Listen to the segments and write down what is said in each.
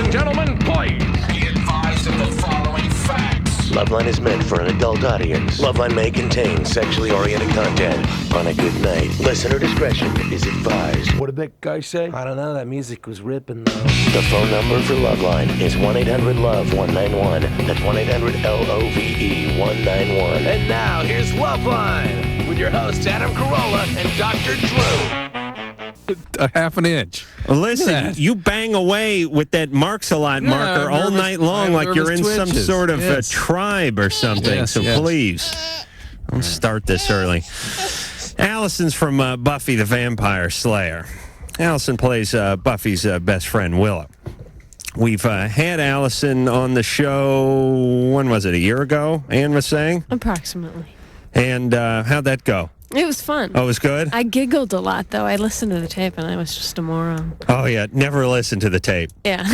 and gentlemen, please be advised of the following facts. LoveLine is meant for an adult audience. LoveLine may contain sexually oriented content. On a good night, listener discretion is advised. What did that guy say? I don't know. That music was ripping, though. The phone number for LoveLine is 1-800-LOVE-191. That's 1-800-LOVE-191. And now, here's LoveLine with your hosts, Adam Carolla and Dr. Drew. A half an inch. Listen, you bang away with that Marks a Lot marker all night long like you're in some sort of a tribe or something. So please, don't start this early. Allison's from Buffy the Vampire Slayer. Allison plays Buffy's best friend, Willow. We've had Alyson on the show, when was it, a year ago, Ann was saying? Approximately. And how'd that go? It was fun. Oh, it was good? I giggled a lot, though. I listened to the tape, and I was just a moron. Oh, yeah. Never listen to the tape. Yeah.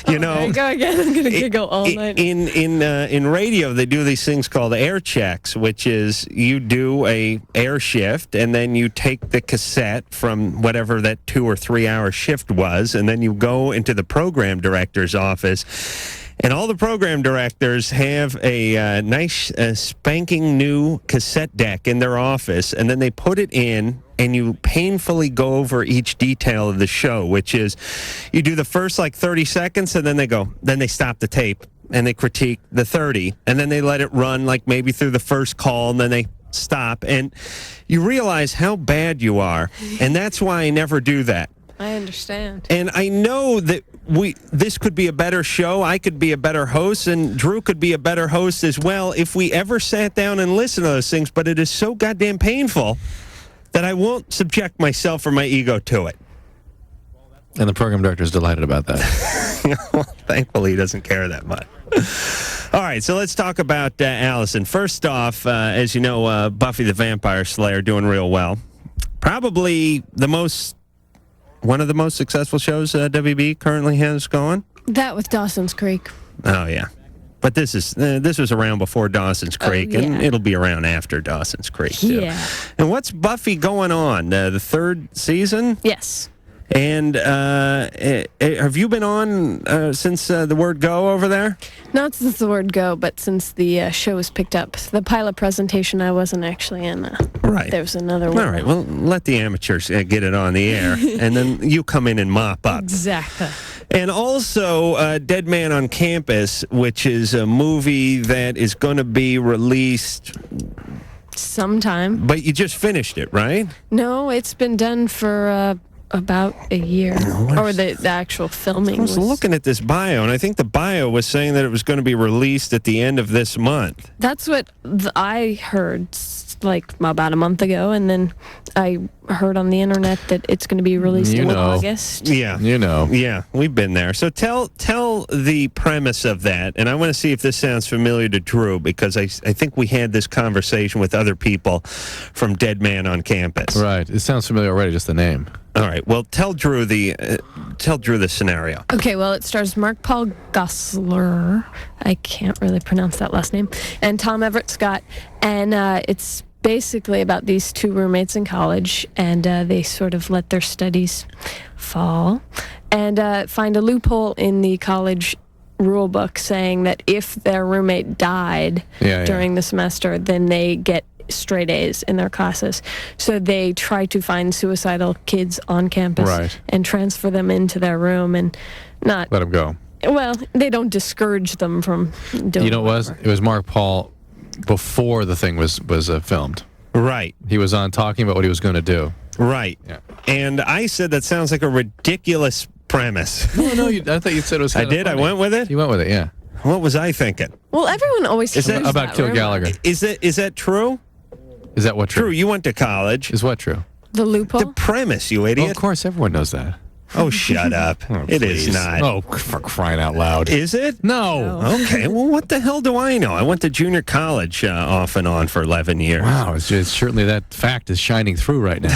You know, go again. I'm going to giggle all night. In radio, they do these things called air checks, which is you do a air shift, and then you take the cassette from whatever that 2 or 3 hour shift was, and then you go into the program director's office. And all the program directors have a nice spanking new cassette deck in their office, and then they put it in, and you painfully go over each detail of the show, which is you do the first like 30 seconds, and then they stop the tape, and they critique the 30, and then they let it run like maybe through the first call, and then they stop, and you realize how bad you are, and that's why I never do that. I understand. And I know that this could be a better show. I could be a better host, and Drew could be a better host as well if we ever sat down and listened to those things. But it is so goddamn painful that I won't subject myself or my ego to it. And the program director is delighted about that. Well, thankfully, he doesn't care that much. All right, so let's talk about Alyson. First off, as you know, Buffy the Vampire Slayer doing real well. Probably one of the most successful shows WB currently has going. That with Dawson's Creek. Oh, yeah. But this was around before Dawson's Creek, and it'll be around after Dawson's Creek, too. Yeah. And what's Buffy going on? The third season? Yes. And have you been on since the word go over there? Not since the word go, but since the show was picked up. The pilot presentation I wasn't actually in. Right. There was another one. All right. Well, let the amateurs get it on the air, and then you come in and mop up. Exactly. And also Dead Man on Campus, which is a movie that is going to be released sometime. But you just finished it, right? No, it's been done for about a year. Or the actual filming. I was looking at this bio, and I think the bio was saying that it was going to be released at the end of this month. That's what I heard, like, about a month ago, and then I heard on the internet that it's going to be released in August. Yeah. Yeah, we've been there. So tell the premise of that, and I want to see if this sounds familiar to Drew, because I think we had this conversation with other people from Dead Man on Campus. Right. It sounds familiar already, just the name. All right. Well, tell Drew the scenario. Okay. Well, it stars Mark Paul Gosselaar. I can't really pronounce that last name. And Tom Everett Scott. And it's basically about these two roommates in college, and they sort of let their studies fall and find a loophole in the college rule book saying that if their roommate died during the semester, then they get straight A's in their classes. So they try to find suicidal kids on campus and transfer them into their room and not let them go. Well, they don't discourage them from doing. You know what it was? It was Mark Paul before the thing was filmed. Right. He was on talking about what he was going to do. Right. Yeah. And I said that sounds like a ridiculous premise. No, I thought you said it was. I did. Funny. I went with it. You went with it, yeah. What was I thinking? Well, everyone always is that about Kill Gallagher. Is that true? Is that what true? True. You went to college. Is what true? The loophole? The premise, you idiot. Well, of course, everyone knows that. Oh, shut up. It is not. Oh, for crying out loud. Is it? No. Okay, well, what the hell do I know? I went to junior college off and on for 11 years. Wow, it's certainly that fact is shining through right now.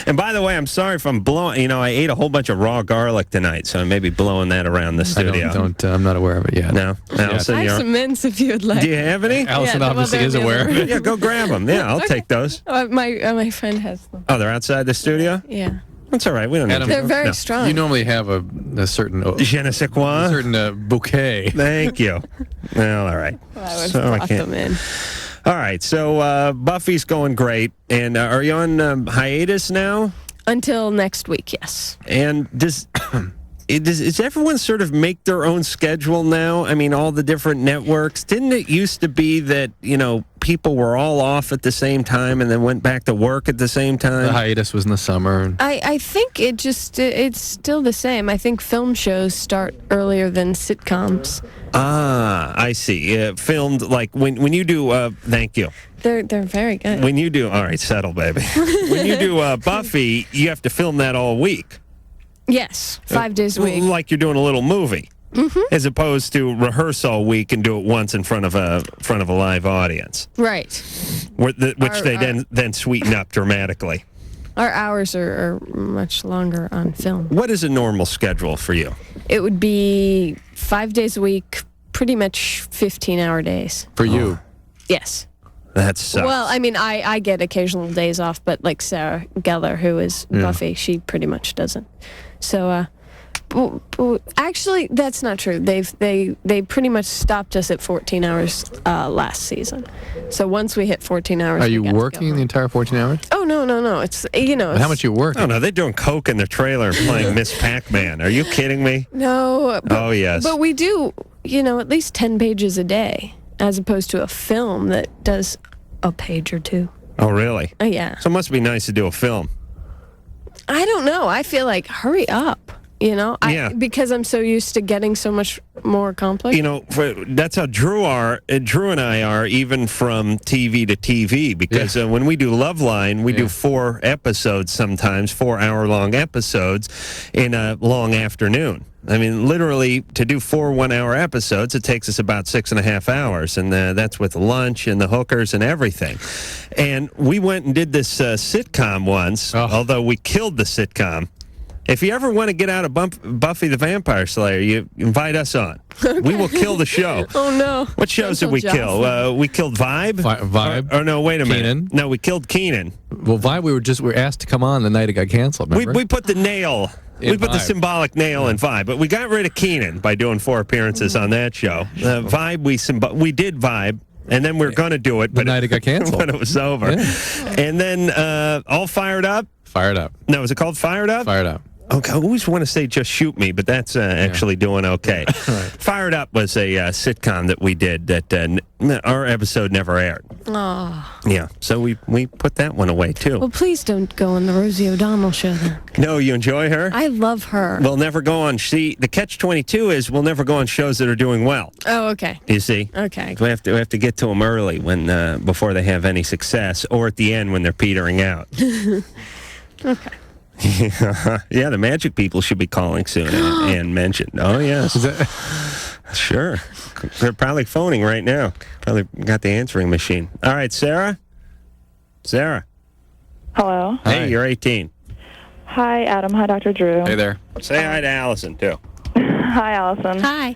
And by the way, I'm sorry if I'm blowing, I ate a whole bunch of raw garlic tonight, so I may be blowing that around the studio. I'm not aware of it yet. No? Allison, I have some mints if you would like. Do you have any? Allison obviously is aware. Yeah, go grab them. Yeah, I'll take those. My friend has them. Oh, they're outside the studio? Yeah. That's all right. We don't Adam, need They're to. very No. strong. You normally have a certain Je ne sais quoi. bouquet. Thank you. Well, all right. I would So I brought can't- them in. All right. So Buffy's going great. And are you on hiatus now? Until next week, yes. And does everyone sort of make their own schedule now? I mean, all the different networks. Didn't it used to be that, people were all off at the same time and then went back to work at the same time? The hiatus was in the summer. I think it's still the same. I think film shows start earlier than sitcoms. Ah, I see. Filmed like when you do. Thank you. They're very good. When you do, all right, settle, baby. When you do Buffy, you have to film that all week. Yes, 5 days a week. Like you're doing a little movie, as opposed to rehearse all week and do it once in front of a live audience, Right. which they then sweeten up dramatically. Our hours are much longer on film. What is a normal schedule for you? It would be 5 days a week, pretty much 15-hour days. For you. Yes. That sucks. Well, I mean, I get occasional days off, but like Sarah Gellar, who is Buffy, she pretty much doesn't. So, actually, that's not true. They pretty much stopped us at 14 hours last season. So once we hit 14 hours, Are we you got to go working home. the entire 14 hours? Oh no! It's it's, How much you work? Oh no, they're doing coke in their trailer and playing Miss Pac-Man. Are you kidding me? No. But, Oh yes. But we do, at least 10 pages a day, as opposed to a film that does a page or two. Oh really? Oh yeah. So it must be nice to do a film. I don't know. I feel like hurry up. Yeah. Because I'm so used to getting so much more accomplished. That's how Drew and I are, even from TV to TV, because when we do LoveLine, we do 4 episodes sometimes, 4-hour-long episodes in a long afternoon. I mean, literally, to do 4 1-hour episodes, it takes us about 6.5 hours, and that's with lunch and the hookers and everything. And we went and did this sitcom once, although we killed the sitcom. If you ever want to get out of Buffy the Vampire Slayer, you invite us on. Okay. We will kill the show. Oh, no. What shows did we kill? We killed Vibe? Vibe? Or no, wait a minute. Keenan? No, we killed Keenan. Well, Vibe, we were asked to come on the night it got canceled, remember? We put the nail. We put the Vibe. symbolic nail in Vibe, but we got rid of Keenan by doing 4 appearances on that show. Vibe, we did Vibe. And then we were going to do it, but the night it got canceled. when it was over. Yeah. And then All Fired Up? Fired Up. No, was it called Fired Up? Fired Up. Okay, I always want to say Just Shoot Me, but that's actually doing okay. Right. Fired Up was a sitcom that we did that our episode never aired. Oh. Yeah, so we put that one away, too. Well, please don't go on the Rosie O'Donnell show then. No, you enjoy her? I love her. We'll never go on. See, the catch-22 is we'll never go on shows that are doing well. Oh, okay. You see? Okay. We have to get to them early before they have any success, or at the end when they're petering out. Okay. Yeah, the magic people should be calling soon and mentioned. Oh, yes. Sure. They're probably phoning right now. Probably got the answering machine. All right, Sarah? Sarah. Hello. Hi. Hey, you're 18. Hi, Adam. Hi, Dr. Drew. Hey there. Say hi to Allison, too. Hi, Alyson. Hi.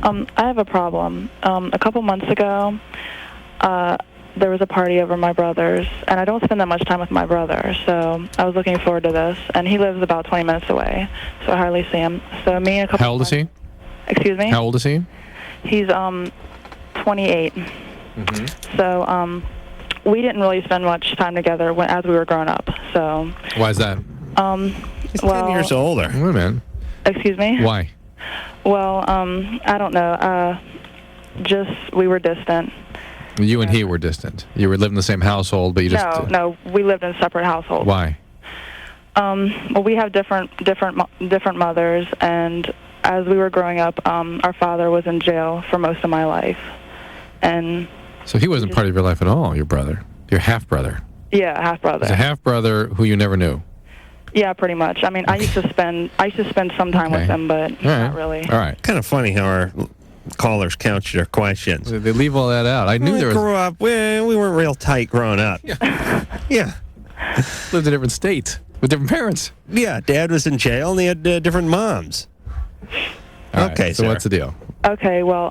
I have a problem. A couple months ago, there was a party over my brother's, and I don't spend that much time with my brother, so I was looking forward to this. And he lives about 20 minutes away, so I hardly see him. So me and a couple. How old is he? Excuse me? How old is he? He's 28. Mm-hmm. So we didn't really spend much time together as we were growing up. So. Why is that? He's 10 years older. Wait a minute. Excuse me? Why? Well, I don't know. Just we were distant. You and he were distant. You were living in the same household, but you just... No, we lived in separate households. Why? Well, we have different mothers, and as we were growing up, our father was in jail for most of my life, and... So he wasn't part of your life at all, your brother. Your half-brother. Yeah, half-brother. He's a half-brother who you never knew. Yeah, pretty much. I mean, I used to spend some time with him, but not really. All right. Kind of funny how our callers couch their questions. They leave all that out. I knew there was... grew up, we weren't real tight growing up. Yeah. Lived in different states with different parents. Yeah, Dad was in jail and they had different moms. All right, Okay, so sir. what's the deal? Okay, well,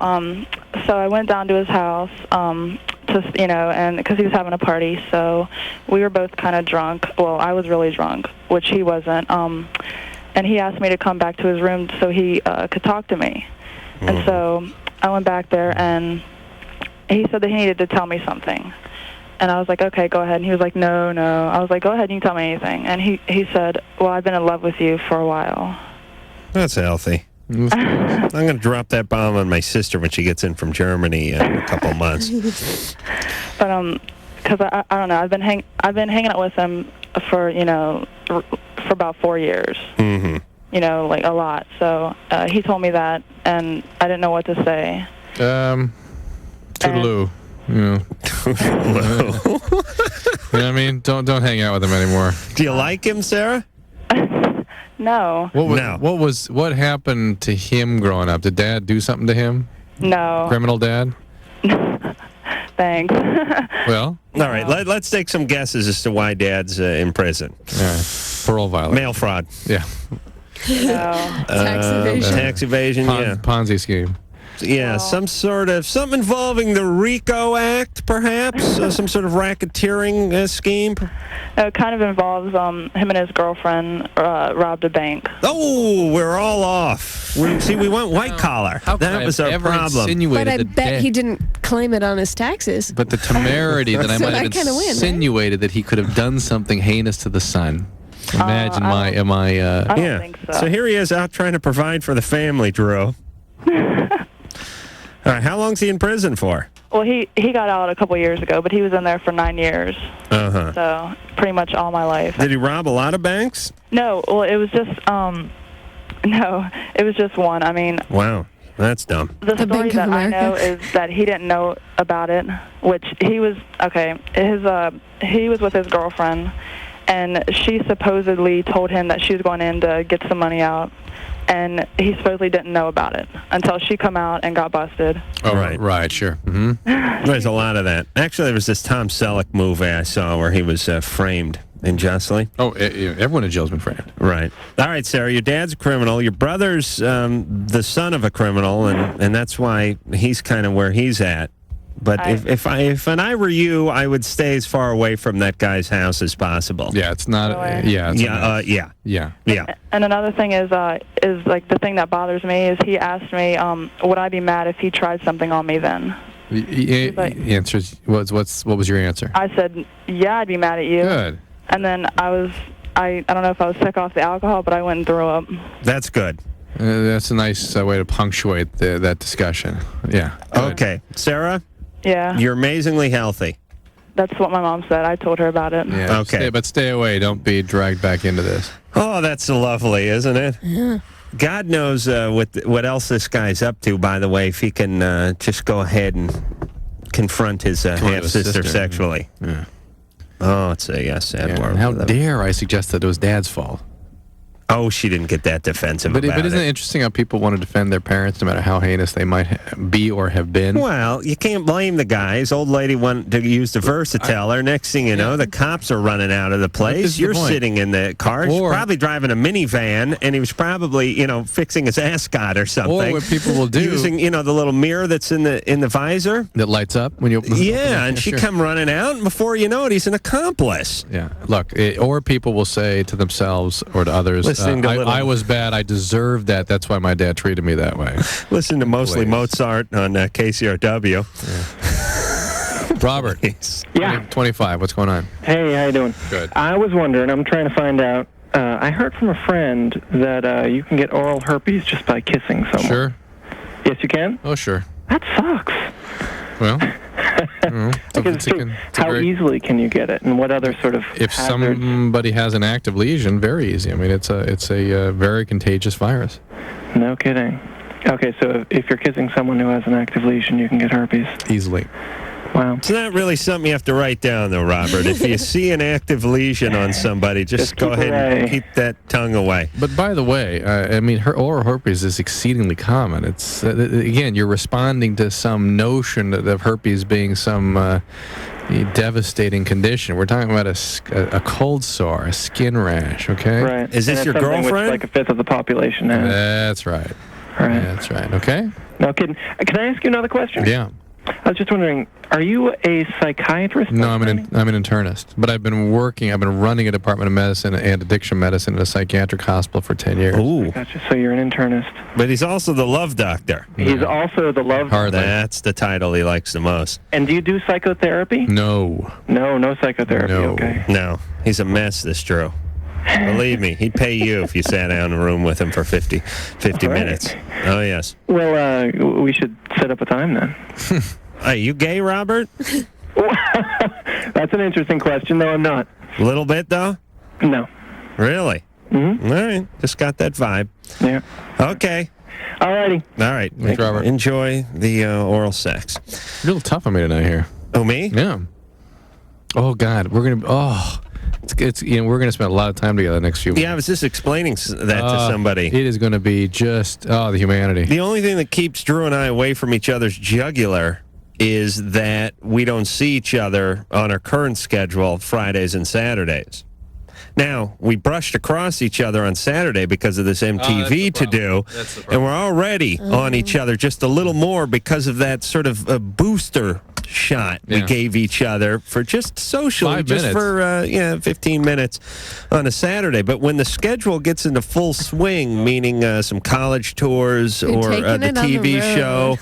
so I went down to his house, and because he was having a party, so we were both kind of drunk. Well, I was really drunk, which he wasn't. And he asked me to come back to his room so he could talk to me. And so I went back there, and he said that he needed to tell me something. And I was like, okay, go ahead. And he was like, no. I was like, go ahead, you can tell me anything. And he said, well, I've been in love with you for a while. That's healthy. I'm going to drop that bomb on my sister when she gets in from Germany in a couple months. But because I don't know, I've been hanging out with him for for about 4 years. Mm-hmm. Like a lot. So he told me that, and I didn't know what to say. Toodaloo. Toodaloo. You know what I mean? Don't hang out with him anymore. Do you like him, Sarah? No. What happened to him growing up? Did Dad do something to him? No. Criminal dad? Thanks. Well? All right, let's take some guesses as to why Dad's in prison. Yeah. Parole violation. Mail fraud. Yeah. No. Tax evasion. Tax evasion, yeah. Ponzi scheme. Yeah, something involving the RICO Act, perhaps? Some sort of racketeering scheme? It kind of involves him and his girlfriend robbed a bank. Oh, we're all off. We went white collar. That was our problem. But I bet he didn't claim it on his taxes. But the temerity that I So might have I kinda win, right? insinuated that he could have done something heinous to the son. Imagine I don't think so. So here he is out trying to provide for the family, Drew. All right, how long's he in prison for? Well, he got out a couple years ago, but he was in there for 9 years. Uh-huh. So pretty much all my life. Did he rob a lot of banks? No, well, it was just it was just one. I mean, Wow, that's dumb. the story Bank of that I America? know is that he didn't know about it, which he was he was with his girlfriend, and she supposedly told him that she was going in to get some money out. And he supposedly didn't know about it until she come out and got busted. Oh, right, sure. Mm-hmm. There's a lot of that. Actually, there was this Tom Selleck movie I saw where he was framed unjustly. Oh, everyone in jail's been framed. Right. All right, Sarah, your dad's a criminal. Your brother's the son of a criminal, and that's why he's kind of where he's at. But if I were you, I would stay as far away from that guy's house as possible. Yeah, it's not. Really? Yeah. And another thing is like the thing that bothers me is he asked me, would I be mad if he tried something on me then? Answers. What was your answer? I said, yeah, I'd be mad at you. Good. And then I don't know if I was sick off the alcohol, but I went and threw up. That's good. That's a nice way to punctuate that discussion. Yeah. Okay, Sarah. Yeah. You're amazingly healthy. That's what my mom said. I told her about it. Yeah. Okay. But stay away. Don't be dragged back into this. Oh, that's lovely, isn't it? Yeah. God knows what else this guy's up to, by the way, if he can just go ahead and confront his half-sister sexually. Yeah. Oh, it's a sad world. How dare I suggest that it was Dad's fault? Oh, she didn't get that defensive about it. But isn't it interesting how people want to defend their parents no matter how heinous they might be or have been? Well, you can't blame the guys. Old lady wanted to use the Versateller. Next thing you know, the cops are running out of the place. You're sitting in the car. He's probably driving a minivan, and he was probably, fixing his ascot or something. Or what people will do. Using, the little mirror that's in the visor. That lights up when you open the Yeah, and she come running out, and before you know it, he's an accomplice. Yeah, look, or people will say to themselves or to others, I was bad, I deserved that, that's why my dad treated me that way. Listen to mostly Mozart on KCRW. Yeah. Robert, Yeah. 25, what's going on? Hey, how you doing? Good. I was wondering, I'm trying to find out, I heard from a friend that you can get oral herpes just by kissing someone. Sure. Yes, you can? Oh, sure. That sucks. Well, how easily can you get it, and what other sort of if hazards? Somebody has an active lesion, very easy. I mean, it's a very contagious virus. No kidding. Okay, so if you're kissing someone who has an active lesion, you can get herpes. Easily. Wow. It's not really something you have to write down, though, Robert. If you see an active lesion on somebody, just go ahead and keep that tongue away. But by the way, I mean, her oral herpes is exceedingly common. It's again, you're responding to some notion of herpes being some devastating condition. We're talking about a cold sore, a skin rash. Okay. Right. Is this and your something girlfriend? Which, like a fifth of the population has. That's right. All right. Yeah, that's right. Okay? No kidding. Can I ask you another question? Yeah. I was just wondering, are you a psychiatrist? No, I'm an internist. But I've been running a department of medicine and addiction medicine in a psychiatric hospital for 10 years. Ooh. Gotcha. So you're an internist. But he's also the love doctor. He's also the love doctor. Hardly. That's the title he likes the most. And do you do psychotherapy? No. No psychotherapy. No. Okay. No, he's a mess, this Drew. Believe me, he'd pay you if you sat down in a room with him for 50 Right. minutes. Oh, yes. Well, we should set up a time then. Are you gay, Robert? That's an interesting question. No, I'm not. A little bit, though? No. Really? Mm-hmm. All right. Just got that vibe. Yeah. Okay. All righty. All right. Thanks, Robert. Enjoy the oral sex. You're a little tough on me tonight here. Oh, me? Yeah. Oh, God. We're going to spend a lot of time together the next few weeks. Yeah, I was just explaining that to somebody. It is going to be just, the humanity. The only thing that keeps Drew and I away from each other's jugular is that we don't see each other on our current schedule Fridays and Saturdays. Now, we brushed across each other on Saturday because of this MTV to-do, and we're already on each other just a little more because of that sort of a booster shot we gave each other for just socially, 5 just minutes. for 15 minutes on a Saturday. But when the schedule gets into full swing, meaning some college tours or the TV show,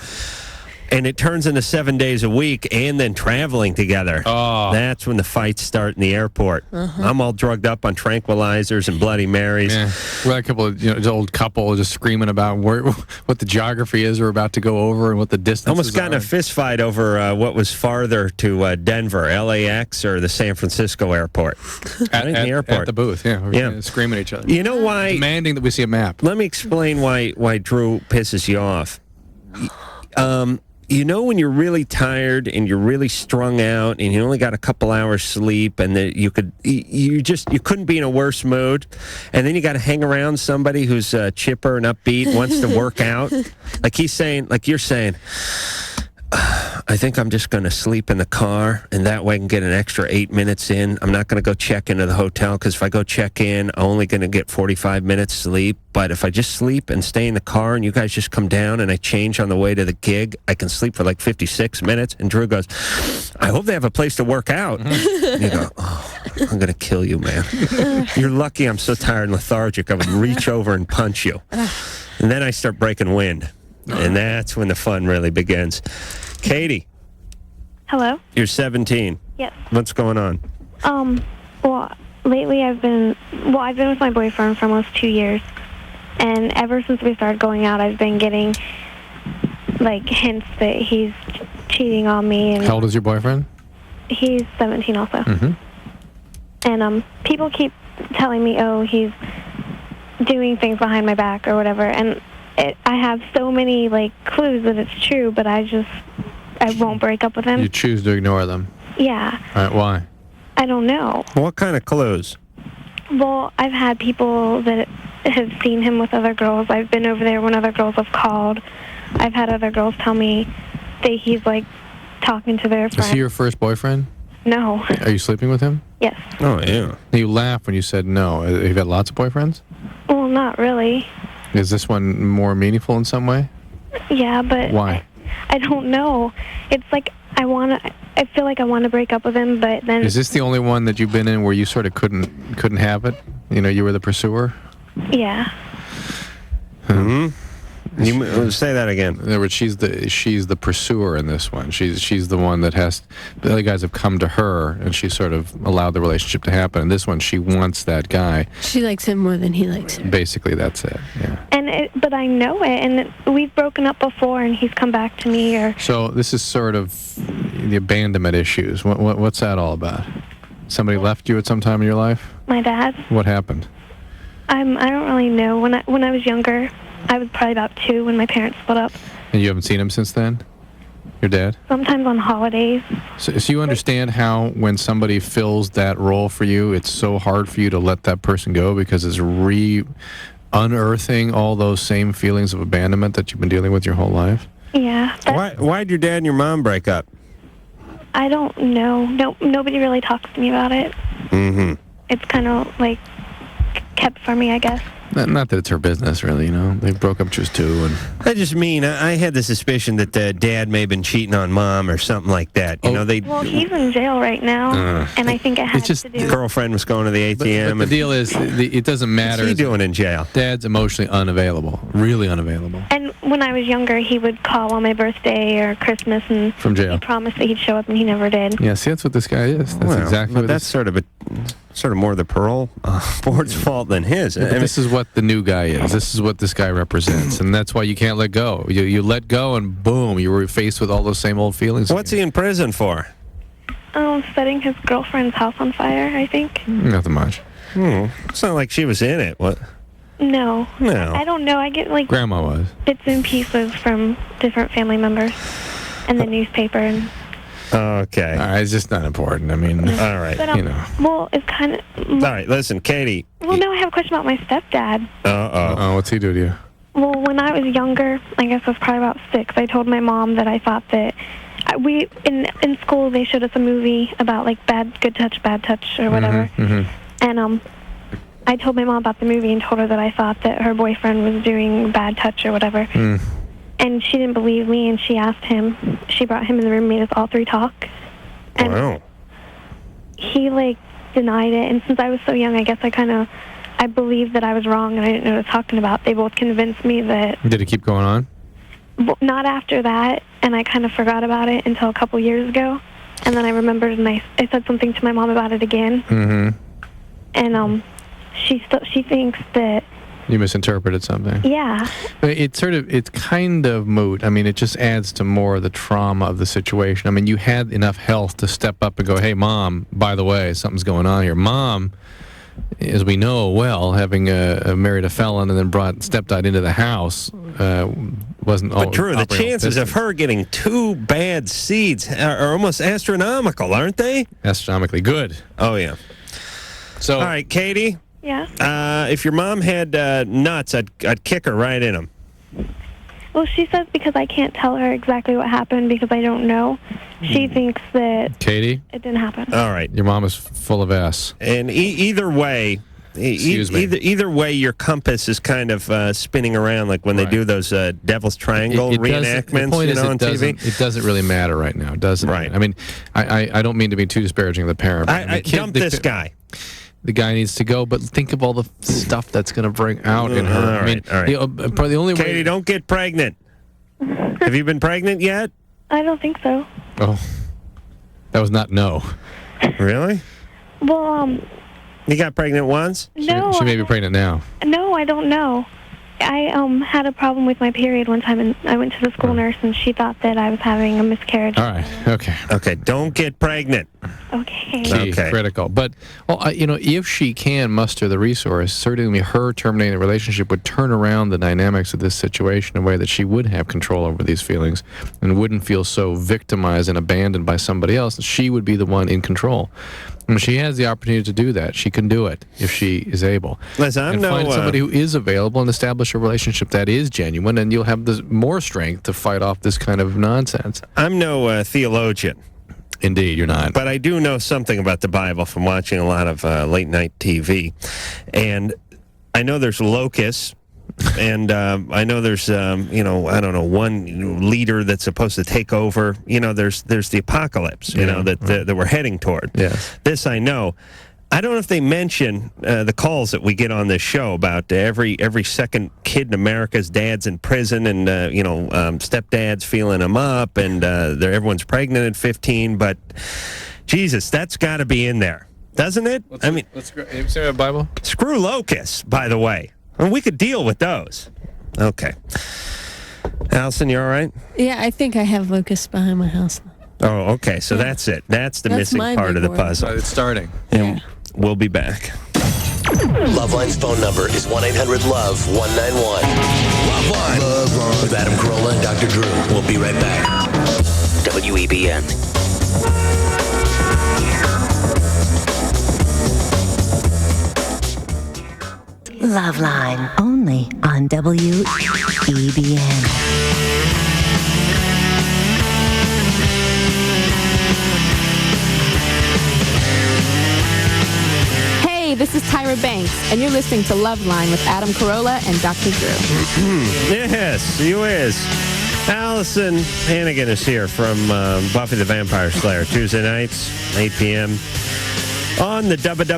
and it turns into 7 days a week and then traveling together. Oh. That's when the fights start in the airport. I'm all drugged up on tranquilizers and Bloody Marys. Yeah. We're like a couple of old couple just screaming about what the geography is we're about to go over and what the distance Almost got in a fist fight over what was farther to Denver, LAX or the San Francisco airport. at the airport. At the booth, yeah. We're screaming at each other. You know why? Demanding that we see a map. Let me explain why Drew pisses you off. You know when you're really tired and you're really strung out and you only got a couple hours sleep and that you couldn't be in a worse mood, and then you got to hang around somebody who's chipper and upbeat, wants to work out, like you're saying, I think I'm just going to sleep in the car, and that way I can get an extra 8 minutes in. I'm not going to go check into the hotel, because if I go check in, I'm only going to get 45 minutes sleep. But if I just sleep and stay in the car, and you guys just come down and I change on the way to the gig, I can sleep for like 56 minutes. And Drew goes, I hope they have a place to work out. And you go, oh, I'm going to kill you, man. You're lucky I'm so tired and lethargic, I would reach over and punch you. And then I start breaking wind. And that's when the fun really begins. Katie. Hello? You're 17. Yes. What's going on? Well, lately I've been with my boyfriend for almost 2 years. And ever since we started going out, I've been getting, like, hints that he's cheating on me. And how old is your boyfriend? He's 17 also. Mm-hmm. And people keep telling me, oh, he's doing things behind my back or whatever. And I have so many, like, clues that it's true, but I won't break up with him. You choose to ignore them. Yeah. All right, why? I don't know. What kind of clues? Well, I've had people that have seen him with other girls. I've been over there when other girls have called. I've had other girls tell me that he's, like, talking to their friends. Is he your first boyfriend? No. Are you sleeping with him? Yes. Oh, yeah. You laughed when you said no. Have you had lots of boyfriends? Well, not really. Is this one more meaningful in some way? Yeah, but... Why? I don't know. It's like I feel like I want to break up with him, but then... Is this the only one that you've been in where you sort of couldn't have it? You know, you were the pursuer? Yeah. Mm-hmm. You say that again. In other words, she's the pursuer in this one. She's the one that has. The other guys have come to her, and she sort of allowed the relationship to happen. In this one, she wants that guy. She likes him more than he likes her. Basically, that's it. Yeah. But I know it, and we've broken up before, and he's come back to me. So this is sort of the abandonment issues. What's that all about? Somebody left you at some time in your life? My dad. What happened? I don't really know. When I was younger, I was probably about 2 when my parents split up. And you haven't seen him since then? Your dad? Sometimes on holidays. So you understand how when somebody fills that role for you, it's so hard for you to let that person go because it's unearthing all those same feelings of abandonment that you've been dealing with your whole life? Yeah. Why'd your dad and your mom break up? I don't know. Nobody really talks to me about it. Mm-hmm. It's kind of like kept from me, I guess. Not that it's her business, really. They broke up just two, and I just mean I had the suspicion that Dad may have been cheating on Mom or something like that. Well, he's in jail right now, and I think it has to do. Girlfriend was going to the ATM. But the deal is, it doesn't matter. What's he doing in jail? Dad's emotionally unavailable, really unavailable. And when I was younger, he would call on my birthday or Christmas, and from jail. He promised that he'd show up, and he never did. Yeah, see, that's what this guy is. That's exactly what that's sort of more the parole board's fault than his. Yeah, this is what the new guy is. This is what this guy represents, and that's why you can't let go. You let go, and boom, you were faced with all those same old feelings. What's he in prison for? Setting his girlfriend's house on fire, I think. Nothing much. It's not like she was in it. What? No. No. I don't know. I get Grandma was. Bits and pieces from different family members and the newspaper. And okay. All right, it's just not important. I mean, all right. But, well, it's kind of. All right, listen, Katie. Well, no, I have a question about my stepdad. Uh-oh. What's he do to you? Well, when I was younger, I guess I was probably about 6, I told my mom that I thought that in school they showed us a movie about good touch, bad touch, or whatever. And I told my mom about the movie and told her that I thought that her boyfriend was doing bad touch or whatever. And she didn't believe me, and she asked him. She brought him in the room, made us all 3 talk. And wow. He denied it, and since I was so young, I guess I believed that I was wrong and I didn't know what I was talking about. They both convinced me that... Did it keep going on? Not after that, and I kind of forgot about it until a couple years ago. And then I remembered, and I said something to my mom about it again. And she thinks that... You misinterpreted something. Yeah. It's kind of moot. I mean, it just adds to more of the trauma of the situation. I mean, you had enough health to step up and go, hey, Mom, by the way, something's going on here. Mom, as we know well, having married a felon and then brought stepdad into the house wasn't... But Drew, the chances of her getting 2 bad seeds are almost astronomical, aren't they? Astronomically good. Oh, yeah. So, all right, Katie. Yeah? If your mom had nuts, I'd kick her right in them. Well, she says because I can't tell her exactly what happened because I don't know. She thinks that... Katie? It didn't happen. All right. Your mom is full of ass. And either way... Either way, your compass is kind of spinning around like when they do those Devil's Triangle reenactments on TV. It doesn't really matter right now, does it? Right. I mean, I don't mean to be too disparaging of the parent. I dump this guy. The guy needs to go, but think of all the stuff that's going to bring out in her. All right. Probably the only way... Katie, don't get pregnant. Have you been pregnant yet? I don't think so. Oh. That was not no. Really? Well, You got pregnant once? No. She may be pregnant now. No, I don't know. I had a problem with my period one time, and I went to the school nurse, and she thought that I was having a miscarriage. All right. Okay. Okay. Don't get pregnant. Okay. Key, critical. But, if she can muster the resource, certainly her terminating the relationship would turn around the dynamics of this situation in a way that she would have control over these feelings and wouldn't feel so victimized and abandoned by somebody else. She would be the one in control. And she has the opportunity to do that. She can do it if she is able. Listen, find somebody who is available and establish a relationship that is genuine, and you'll have more strength to fight off this kind of nonsense. I'm no theologian. Indeed, you're not. But I do know something about the Bible from watching a lot of late-night TV. And I know there's locusts, and I know there's, one leader that's supposed to take over. There's the apocalypse, that we're heading toward. Yes. This I know. I don't know if they mention the calls that we get on this show about every second kid in America's dad's in prison, and stepdad's feeling them up, and everyone's pregnant at 15. But Jesus, that's got to be in there, doesn't it? Let's say the Bible. Screw locusts, by the way. We could deal with those. Okay, Alyson, you all right? Yeah, I think I have locusts behind my house. Oh, okay. So that's it. That's the missing part of the puzzle. It's starting. And we'll be back. LoveLine's phone number is 1-800-LOVE-191. LoveLine. With Adam Carolla and Dr. Drew. We'll be right back. WEBN. LoveLine. Only on WEBN. Hey, this is Tyra Banks, and you're listening to LoveLine with Adam Carolla and Dr. Drew. Yes, you is. Alyson Hannigan is here from Buffy the Vampire Slayer, Tuesday nights, 8 p.m. on the WB,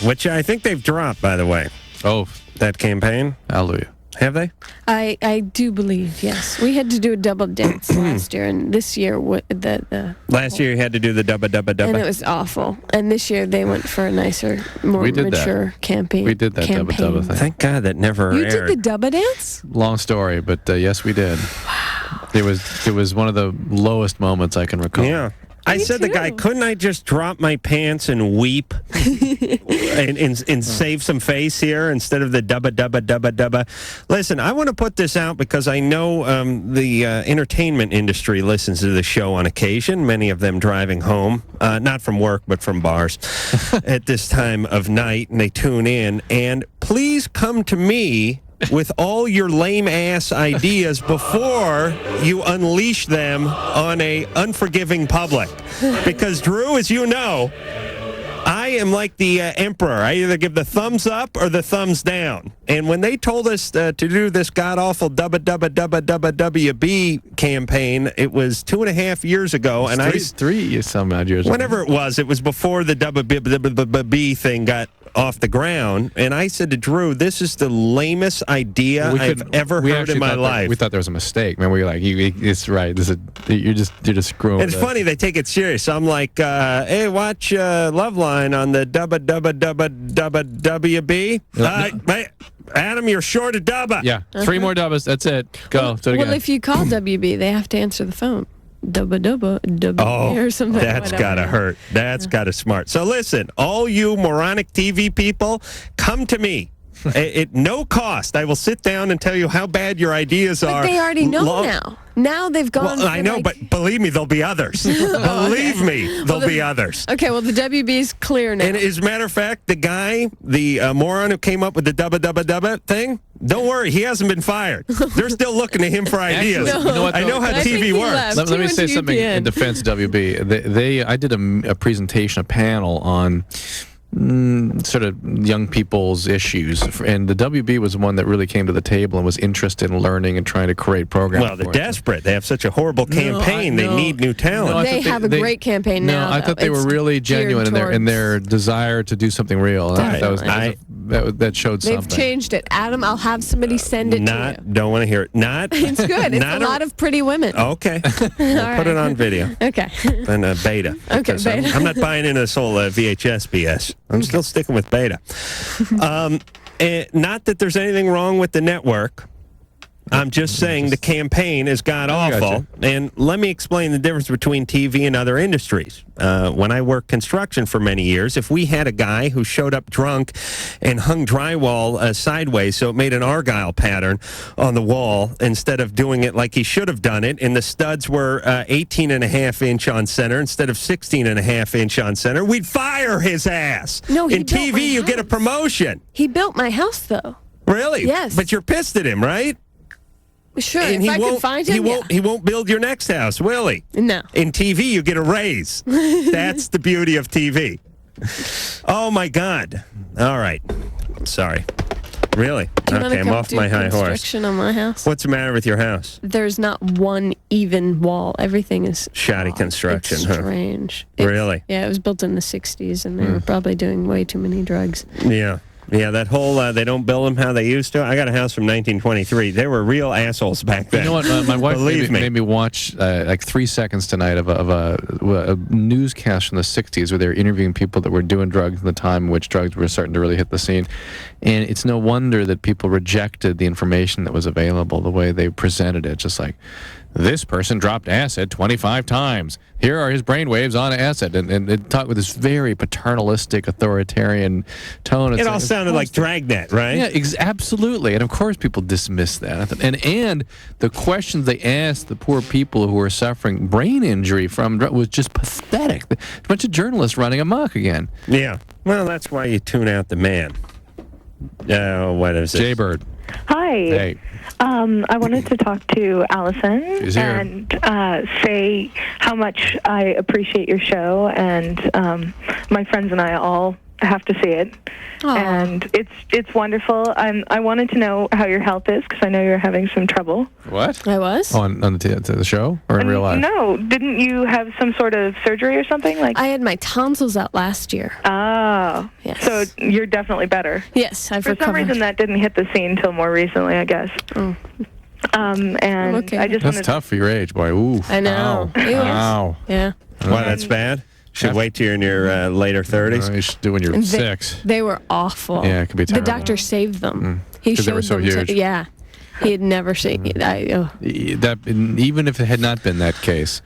which I think they've dropped, by the way. Oh, that campaign. Hallelujah. Have they? I do believe, yes. We had to do a double dance last year, and this year last year you had to do the dubba. And it was awful. And this year they went for a nicer, more mature campaign. We did that dubba thing. Thank God that never aired. You did the dubba dance? Long story, but yes, we did. Wow. It was one of the lowest moments I can recall. Yeah. I said to the guy, couldn't I just drop my pants and weep and save some face here instead of the dubba? Listen, I want to put this out because I know the entertainment industry listens to the show on occasion, many of them driving home, not from work, but from bars at this time of night, and they tune in. And please come to me with all your lame-ass ideas before you unleash them on a unforgiving public. Because, Drew, as you know, I am like the emperor. I either give the thumbs up or the thumbs down. And when they told us to do this god-awful WB campaign, it was 2.5 years ago. And three some odd years ago. Whenever it was before the WB thing got off the ground, and I said to Drew, this is the lamest idea I've ever heard in my life. We thought there was a mistake, man. We were like, it's right. You're just screwing. It's funny, they take it serious. So I'm like, hey, watch LoveLine on the WB. Adam, you're short of dubba. Yeah, 3 more dubbas. That's it. Go. Well, if you call WB, they have to answer the phone. Dubba, or something. That's gotta hurt. That's gotta smart. So listen, all you moronic TV people, come to me. At no cost, I will sit down and tell you how bad your ideas are. But they already know now. Now they've gone. Well, I know, but believe me, there'll be others. Believe me, there'll be others. Okay, well, the WB's clear now. And as a matter of fact, the guy, the moron who came up with the dubba thing, don't worry, he hasn't been fired. They're still looking to him for ideas. Actually, you know what, I know how TV works. Let me say something in defense of WB. I did a presentation, a panel on sort of young people's issues, and the WB was the one that really came to the table and was interested in learning and trying to create programs. Well, they're desperate. They have such a horrible campaign. They need new talent. They have a great campaign now. No, I thought they were really genuine in their desire to do something real. That showed something. They've changed it. Adam, I'll have somebody send it to you. Don't want to hear it. It's good. It's a lot of pretty women. Okay. We'll put it on video. Okay. And beta. Okay, beta. I'm not buying into this whole VHS BS. I'm still sticking with beta. Not that there's anything wrong with the network. I'm just saying the campaign is god-awful. And let me explain the difference between TV and other industries. When I worked construction for many years, if we had a guy who showed up drunk and hung drywall sideways so it made an Argyle pattern on the wall instead of doing it like he should have done it, and the studs were 18.5 inch on center instead of 16.5 inch on center, we'd fire his ass. No, in TV, you get a promotion. He built my house, though. Really? Yes. But you're pissed at him, right? Sure, and if I could find him, he won't build your next house, will he? No. In TV, you get a raise. That's the beauty of TV. Oh, my God. All right. Sorry. Really? Okay, I'm off my high horse. On my house? What's the matter with your house? There's not one even wall. Everything is shoddy construction. It's strange. Really? Yeah, it was built in the 60s, and they were probably doing way too many drugs. Yeah. Yeah, that whole they don't build them how they used to. I got a house from 1923. They were real assholes back then. You know what? My wife made me watch like 3 seconds tonight of a newscast from the 60s where they were interviewing people that were doing drugs in the time in which drugs were starting to really hit the scene. And it's no wonder that people rejected the information that was available, the way they presented it. Just like, this person dropped acid 25 times. Here are his brainwaves on acid. And it talked with this very paternalistic, authoritarian tone. It all sounded like Dragnet, right? Yeah, absolutely. And of course people dismiss that. And the questions they asked the poor people who were suffering brain injury from was just pathetic. A bunch of journalists running amok again. Yeah. Well, that's why you tune out the man. What is it? Jaybird. Hi. Hey. I wanted to talk to Alyson She's here. and say how much I appreciate your show, and my friends and I all have to see it. Aw. And it's wonderful. I wanted to know how your health is, because I know you're having some trouble. What? I was? On the show or in real life? No, didn't you have some sort of surgery or something? I had my tonsils out last year. Oh, Yes. so you're definitely better. Yes, I've For some recovered. reason, that didn't hit the scene till more recently, I guess. Oh. And Okay. I just That's wanted tough for your age, boy. Ooh. I know. Ow. It was. Ow. Yeah. Why, that's bad? Should wait till you're in your later 30s? You should do when you're And 6. They were awful. Yeah, it could be The terrible. doctor saved them. He 'Cause they were showed so them huge. yeah. He had never seen it. That, even if it had not been that case,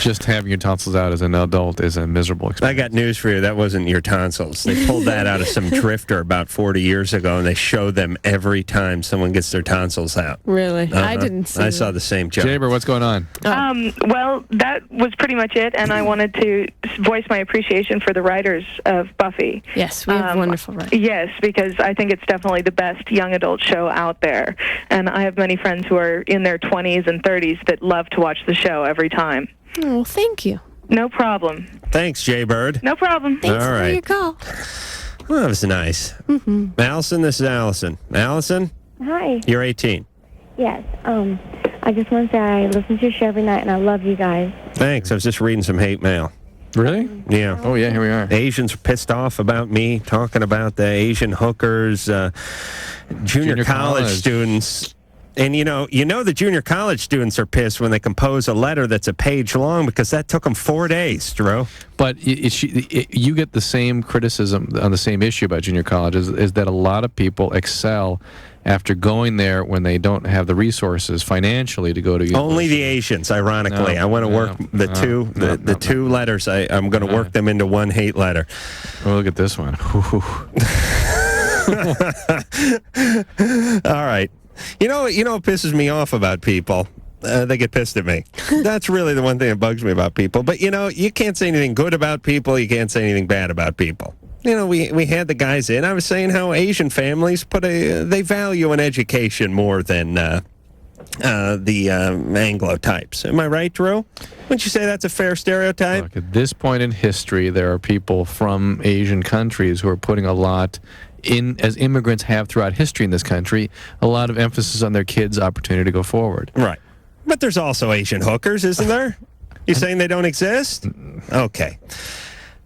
just having your tonsils out as an adult is a miserable I experience. got news for you. That wasn't your tonsils. They pulled that out of some drifter about 40 years ago, and they show them every time someone gets their tonsils out. Really? I Uh-huh. didn't see I that. saw the same joke. Jaber, what's going on? Well, that was pretty much it, and I wanted to voice my appreciation for the writers of Buffy. Yes, we have wonderful writers. Yes, because I think it's definitely the best young adult show out there, and I have many friends who are in their 20s and 30s that love to watch the show every time. Oh, thank you. No problem. Thanks, Jaybird. No problem. Thanks All for right. your call. Well, that was nice. Allison, this is Allison. Allison, Hi. you're 18. Yes. I just want to say I listen to your show every night, and I love you guys. Thanks. I was just reading some hate mail. Really? Yeah. Oh, yeah, here we are. Asians are pissed off about me talking about the Asian hookers, junior college students. And you know the junior college students are pissed when they compose a letter that's a page long because that took them 4 days, Drew. But you get the same criticism on the same issue about junior college is that a lot of people excel after going there when they don't have the resources financially to go to university. Only the Asians, ironically. No, I want to work the two letters. I'm going to work them into one hate letter. Oh, look at this one. All right. You know what pisses me off about people? They get pissed at me. That's really the one thing that bugs me about people. But, you can't say anything good about people. You can't say anything bad about people. We had the guys in. I was saying how Asian families they value an education more than the Anglo types. Am I right, Drew? Wouldn't you say that's a fair stereotype? Look, at this point in history, there are people from Asian countries who are putting a lot in, as immigrants have throughout history in this country, a lot of emphasis on their kids' opportunity to go forward. Right. But there's also Asian hookers, isn't there? You saying they don't exist? Okay.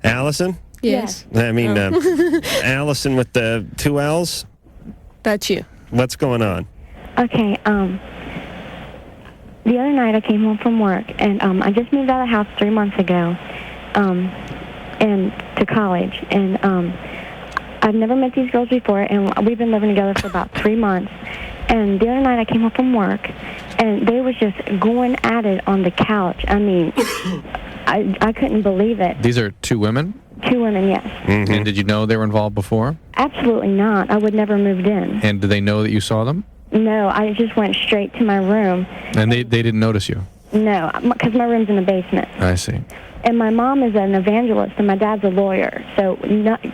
Allison? Yes. I mean, Allison with the 2 L's? That's you. What's going on? Okay, the other night I came home from work, and I just moved out of the house 3 months ago, and to college, and I've never met these girls before, and we've been living together for about 3 months. And the other night I came home from work, and they was just going at it on the couch. I mean, I couldn't believe it. These are 2 women? 2 women, yes. Mm-hmm. And did you know they were involved before? Absolutely not. I would never moved in. And did they know that you saw them? No, I just went straight to my room. And they didn't notice you? No, because my room's in the basement. I see. And my mom is an evangelist, and my dad's a lawyer. So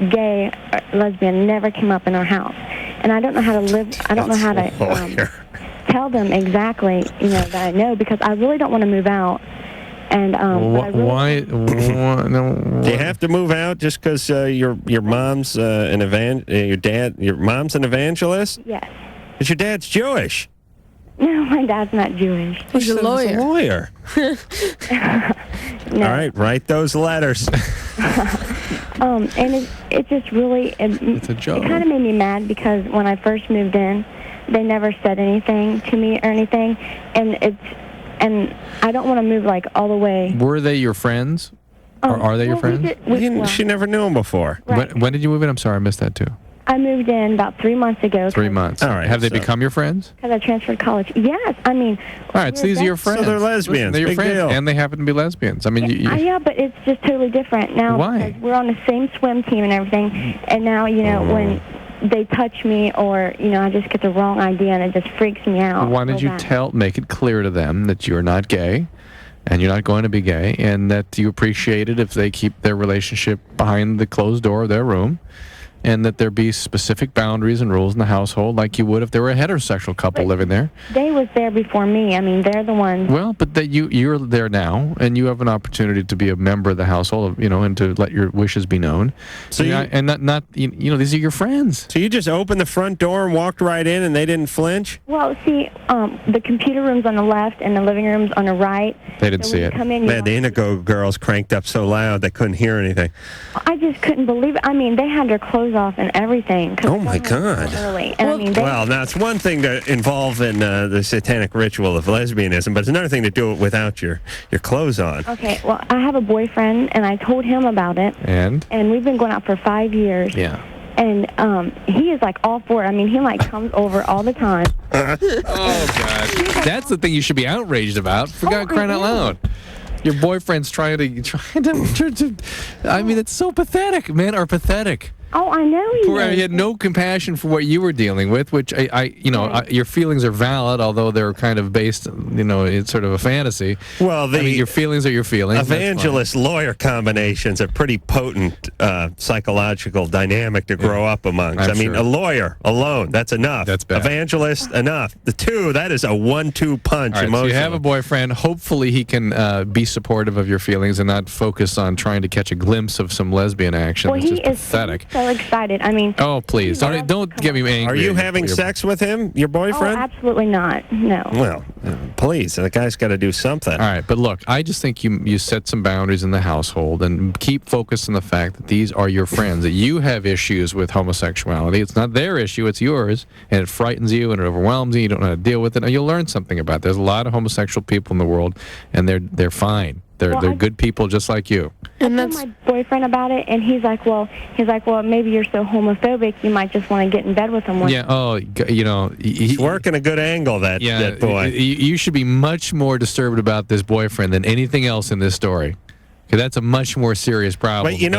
gay, or lesbian never came up in our house. And I don't know how to live. I don't know how to tell them exactly, that I know, because I really don't want to move out. And why? Do you have to move out just because your mom's your mom's an evangelist? Yes. Because your dad's Jewish. No, my dad's not Jewish. He's a lawyer. He's a lawyer. No. All right, write those letters. And it just really It's a joke. It kind of made me mad because when I first moved in, they never said anything to me or anything, and I don't want to move like all the way. Were they your friends? Or are they your friends? She never knew him before. Right. When did you move in? I'm sorry, I missed that too. I moved in about 3 months ago. 3 months. All right. Have they become your friends? Because I transferred college. Yes, I mean. All right, so these are your friends. So they're lesbians. Listen, they're your Big friends, deal. and they happen to be lesbians. I mean, Yeah, but it's just totally different now. Why? Because we're on the same swim team and everything, and now when they touch me or I just get the wrong idea and it just freaks me out. why did so you bad. make it clear to them that you're not gay, and you're not going to be gay, and that you appreciate it if they keep their relationship behind the closed door of their room, and that there be specific boundaries and rules in the household like you would if there were a heterosexual couple living there. They was there before me. I mean, they're the ones. Well, but that you're there now, and you have an opportunity to be a member of the household, and to let your wishes be known. So these are your friends. So you just opened the front door and walked right in, and they didn't flinch? Well, see, the computer room's on the left and the living room's on the right. They didn't see it. Man, the Indigo girls cranked up so loud they couldn't hear anything. I just couldn't believe it. I mean, they had their clothes off and everything. Oh, my God. Early. And, well, now, it's one thing to involve in the satanic ritual of lesbianism, but it's another thing to do it without your clothes on. Okay, well, I have a boyfriend, and I told him about it. And we've been going out for 5 years. Yeah. And he is, like, all for it. I mean, he, like, comes over all the time. Oh, God. That's the thing you should be outraged about. For God crying out loud. Your boyfriend's trying to I mean, it's so pathetic. Men are pathetic. Oh, I know he had no compassion for what you were dealing with, which your feelings are valid, although they're kind of based, it's sort of a fantasy. Well, your feelings are your feelings. Evangelist-lawyer combination's a pretty potent psychological dynamic to grow up amongst. A lawyer alone, that's enough. That's bad. Evangelist, enough. The two, that is a 1-2 punch emotionally. So you have a boyfriend. Hopefully he can be supportive of your feelings and not focus on trying to catch a glimpse of some lesbian action. Well, it's just pathetic. So excited. I mean, oh, please don't get me angry. Are you having sex with him, your boyfriend? Oh, absolutely not. No. Well, please, the guy's got to do something. All right, but look, I just think you set some boundaries in the household and keep focused on the fact that these are your friends, that you have issues with homosexuality. It's not their issue, it's yours, and it frightens you and it overwhelms you. You don't know how to deal with it, and you'll learn something about it. There's a lot of homosexual people in the world, and they're fine. They're good people just like you. And that's my boyfriend about it, and he's like, well, maybe you're so homophobic, you might just want to get in bed with him. He's working a good angle, that boy. You should be much more disturbed about this boyfriend than anything else in this story. Because that's a much more serious problem. But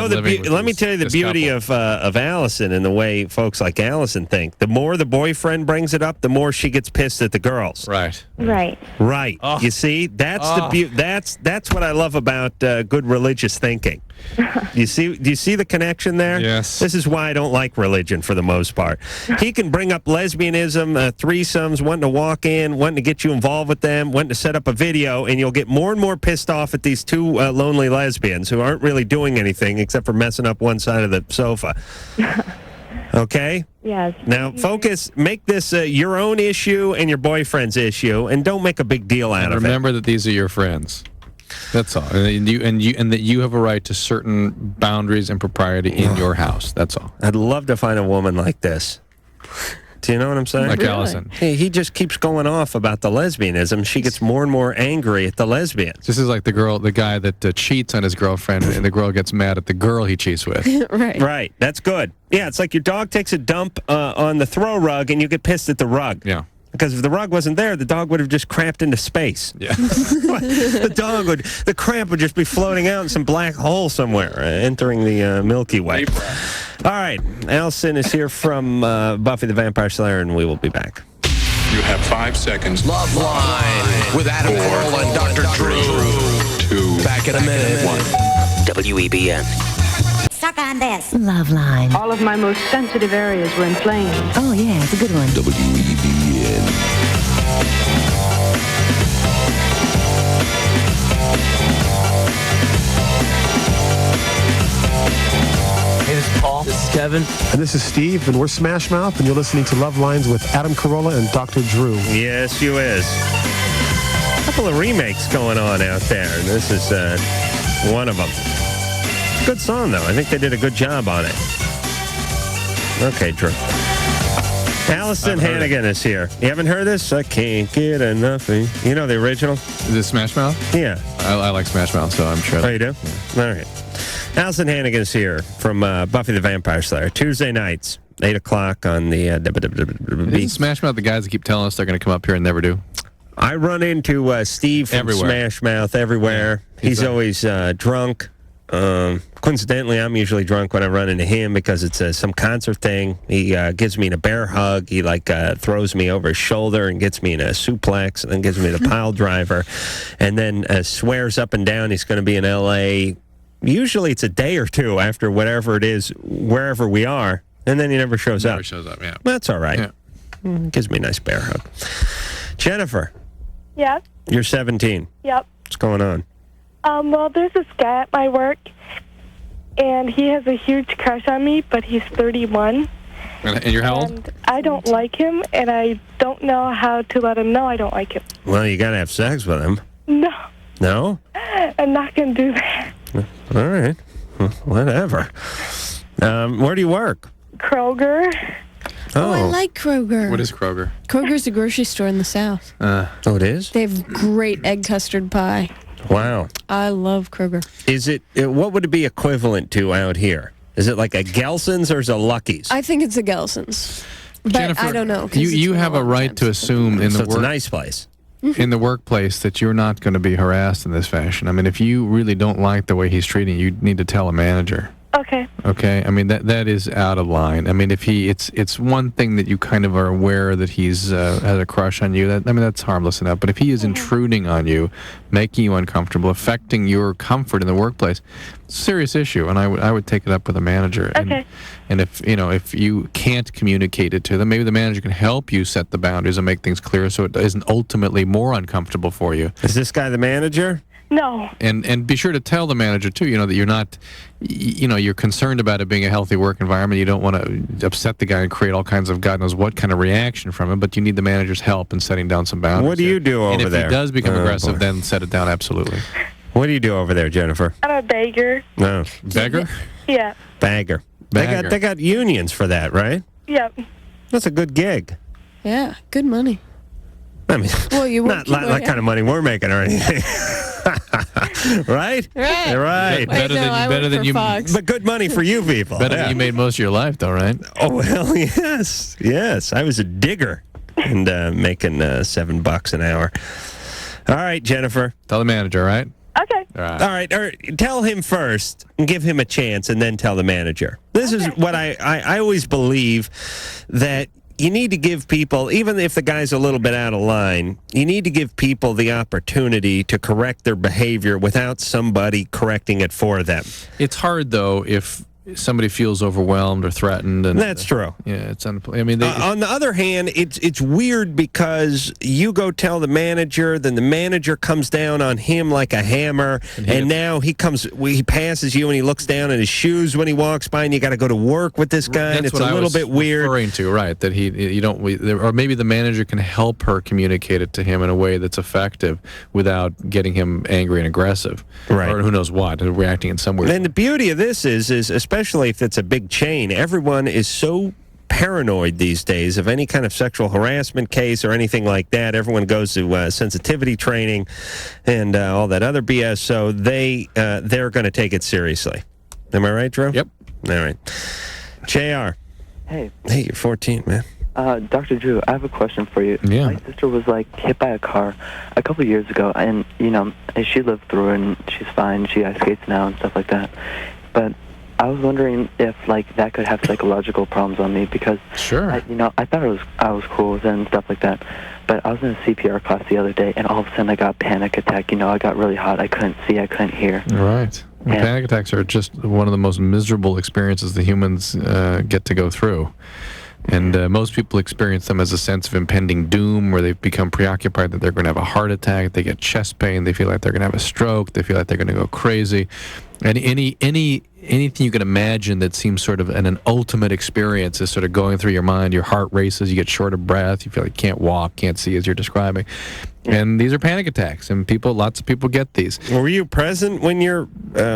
let me tell you the beauty of Alyson and the way folks like Alyson think. The more the boyfriend brings it up, the more she gets pissed at the girls. Right. Oh. You see, that's that's what I love about good religious thinking. Do you see the connection there? Yes. This is why I don't like religion for the most part. He can bring up lesbianism, threesomes, wanting to walk in, wanting to get you involved with them, wanting to set up a video, and you'll get more and more pissed off at these two lonely lesbians who aren't really doing anything except for messing up one side of the sofa. Okay? Yes. Now, make this your own issue and your boyfriend's issue, and don't make a big deal out of it. Remember that these are your friends. That's all, and that you have a right to certain boundaries and propriety in your house. That's all. I'd love to find a woman like this. Do you know what I'm saying? Like Alyson. Hey, he just keeps going off about the lesbianism. She gets more and more angry at the lesbians. This is like the guy that cheats on his girlfriend, and the girl gets mad at the girl he cheats with. Right. That's good. Yeah, it's like your dog takes a dump on the throw rug, and you get pissed at the rug. Yeah. Because if the rug wasn't there, the dog would have just cramped into space. Yeah. The cramp would just be floating out in some black hole somewhere, entering the Milky Way. All right, Alyson is here from Buffy the Vampire Slayer, and we will be back. You have 5 seconds. LoveLine with Adam Carolla and Dr. Drew. Back in a minute. 1. WEBN. Suck on this. LoveLine. All of my most sensitive areas were inflamed. Oh, yeah, it's a good one. WEBN. Hey, this is Paul. This is Kevin. And this is Steve, and we're Smash Mouth, and you're listening to Love Lines with Adam Carolla and Dr. Drew. Yes, you is. A couple of remakes going on out there, and this is one of them. Good song, though. I think they did a good job on it. Okay, Drew. Alyson Hannigan is here. You haven't heard this? I can't get enough. You know the original? Is it Smash Mouth? Yeah. I like Smash Mouth, so I'm sure. Oh, you do? Yeah. All right. Alyson Hannigan is here from Buffy the Vampire Slayer. Tuesday nights, 8 o'clock on the... Isn't Smash Mouth the guys that keep telling us they're going to come up here and never do? I run into Steve from Smash Mouth everywhere. Yeah. He's always drunk. Coincidentally, I'm usually drunk when I run into him because it's some concert thing. He gives me a bear hug. He throws me over his shoulder and gets me in a suplex, and then gives me the pile driver, and then swears up and down he's going to be in L.A. Usually it's a day or two after whatever it is, wherever we are. And then he never shows up. Never shows up, yeah. That's all right. Yeah. Gives me a nice bear hug. Jennifer, Yes. you're 17. Yep. What's going on? Well, there's this guy at my work, and he has a huge crush on me, but he's 31. And you're how old? And I don't like him, and I don't know how to let him know I don't like him. Well, you got to have sex with him. No, No? I'm not going to do that. All right. Whatever. Where do you work? Kroger. Oh, I like Kroger. What is Kroger? Kroger's a grocery store in the South. Oh, it is? They have great egg custard pie. Wow. I love Kroger. Is it, what would it be equivalent to out here? Is it like a Gelson's or is it a Lucky's? I think it's a Gelson's. But Jennifer, I don't know. 'cause You it's have a right to assume in So the it's a nice place. in the workplace that you're not going to be harassed in this fashion. I mean, if you really don't like the way he's treating you, you need to tell a manager. Okay. Okay, I mean that is out of line. I mean, if it's one thing that you kind of are aware that he's has a crush on you. That's harmless enough. But if he is intruding on you, making you uncomfortable, affecting your comfort in the workplace, it's a serious issue. And I would take it up with a manager. Okay. And if you can't communicate it to them, maybe the manager can help you set the boundaries and make things clear, so it isn't ultimately more uncomfortable for you. Is this guy the manager? No. And be sure to tell the manager too, that you're not, you're concerned about it being a healthy work environment. You don't want to upset the guy and create all kinds of God knows what kind of reaction from him, but you need the manager's help in setting down some boundaries. What do you do over and if there? he does become aggressive, boy. then set it down absolutely. What do you do over there, Jennifer? I'm a beggar. No. Beggar? Yeah. Bagger. They got unions for that, right? Yep. That's a good gig. Yeah, good money. I mean, Well, you not that kind of money we're making or anything. Right? Right. Right. Better than you. But good money for you people. Better than you made most of your life, though, right? Oh, well, yes. Yes. I was a digger and making $7 an hour. All right, Jennifer. Tell the manager, right? Okay. All right. Or tell him first and give him a chance and then tell the manager. This is what I always believe, that you need to give people, even if the guy's a little bit out of line, you need to give people the opportunity to correct their behavior without somebody correcting it for them. It's hard, though, if somebody feels overwhelmed or threatened. And that's true. Yeah, it's on the other hand, it's weird because you go tell the manager, then the manager comes down on him like a hammer, and now he passes you and he looks down at his shoes when he walks by, and you got to go to work with this guy, and it's a little bit weird. Referring to, right, that or maybe the manager can help her communicate it to him in a way that's effective without getting him angry and aggressive, right? Or who knows what, reacting in some way. And the beauty of this is especially if it's a big chain, everyone is so paranoid these days of any kind of sexual harassment case or anything like that. Everyone goes to sensitivity training and all that other BS, so they're going to take it seriously. Am I right, Drew? Yep. All right. JR. Hey, you're 14, man. Dr. Drew, I have a question for you. Yeah. My sister was hit by a car a couple of years ago, and she lived through it, and she's fine. She ice skates now and stuff like that. But I was wondering if that could have psychological problems on me, because sure, I thought I was cool with it and stuff like that. But I was in a CPR class the other day, and all of a sudden I got a panic attack. I got really hot. I couldn't see. I couldn't hear. Right. Panic attacks are just one of the most miserable experiences the humans get to go through. And most people experience them as a sense of impending doom, where they've become preoccupied that they're going to have a heart attack. They get chest pain. They feel like they're going to have a stroke. They feel like they're going to go crazy. And anything you can imagine that seems sort of an ultimate experience is sort of going through your mind. Your heart races. You get short of breath. You feel like you can't walk, can't see, as you're describing. And these are panic attacks, and lots of people get these. Were you present when your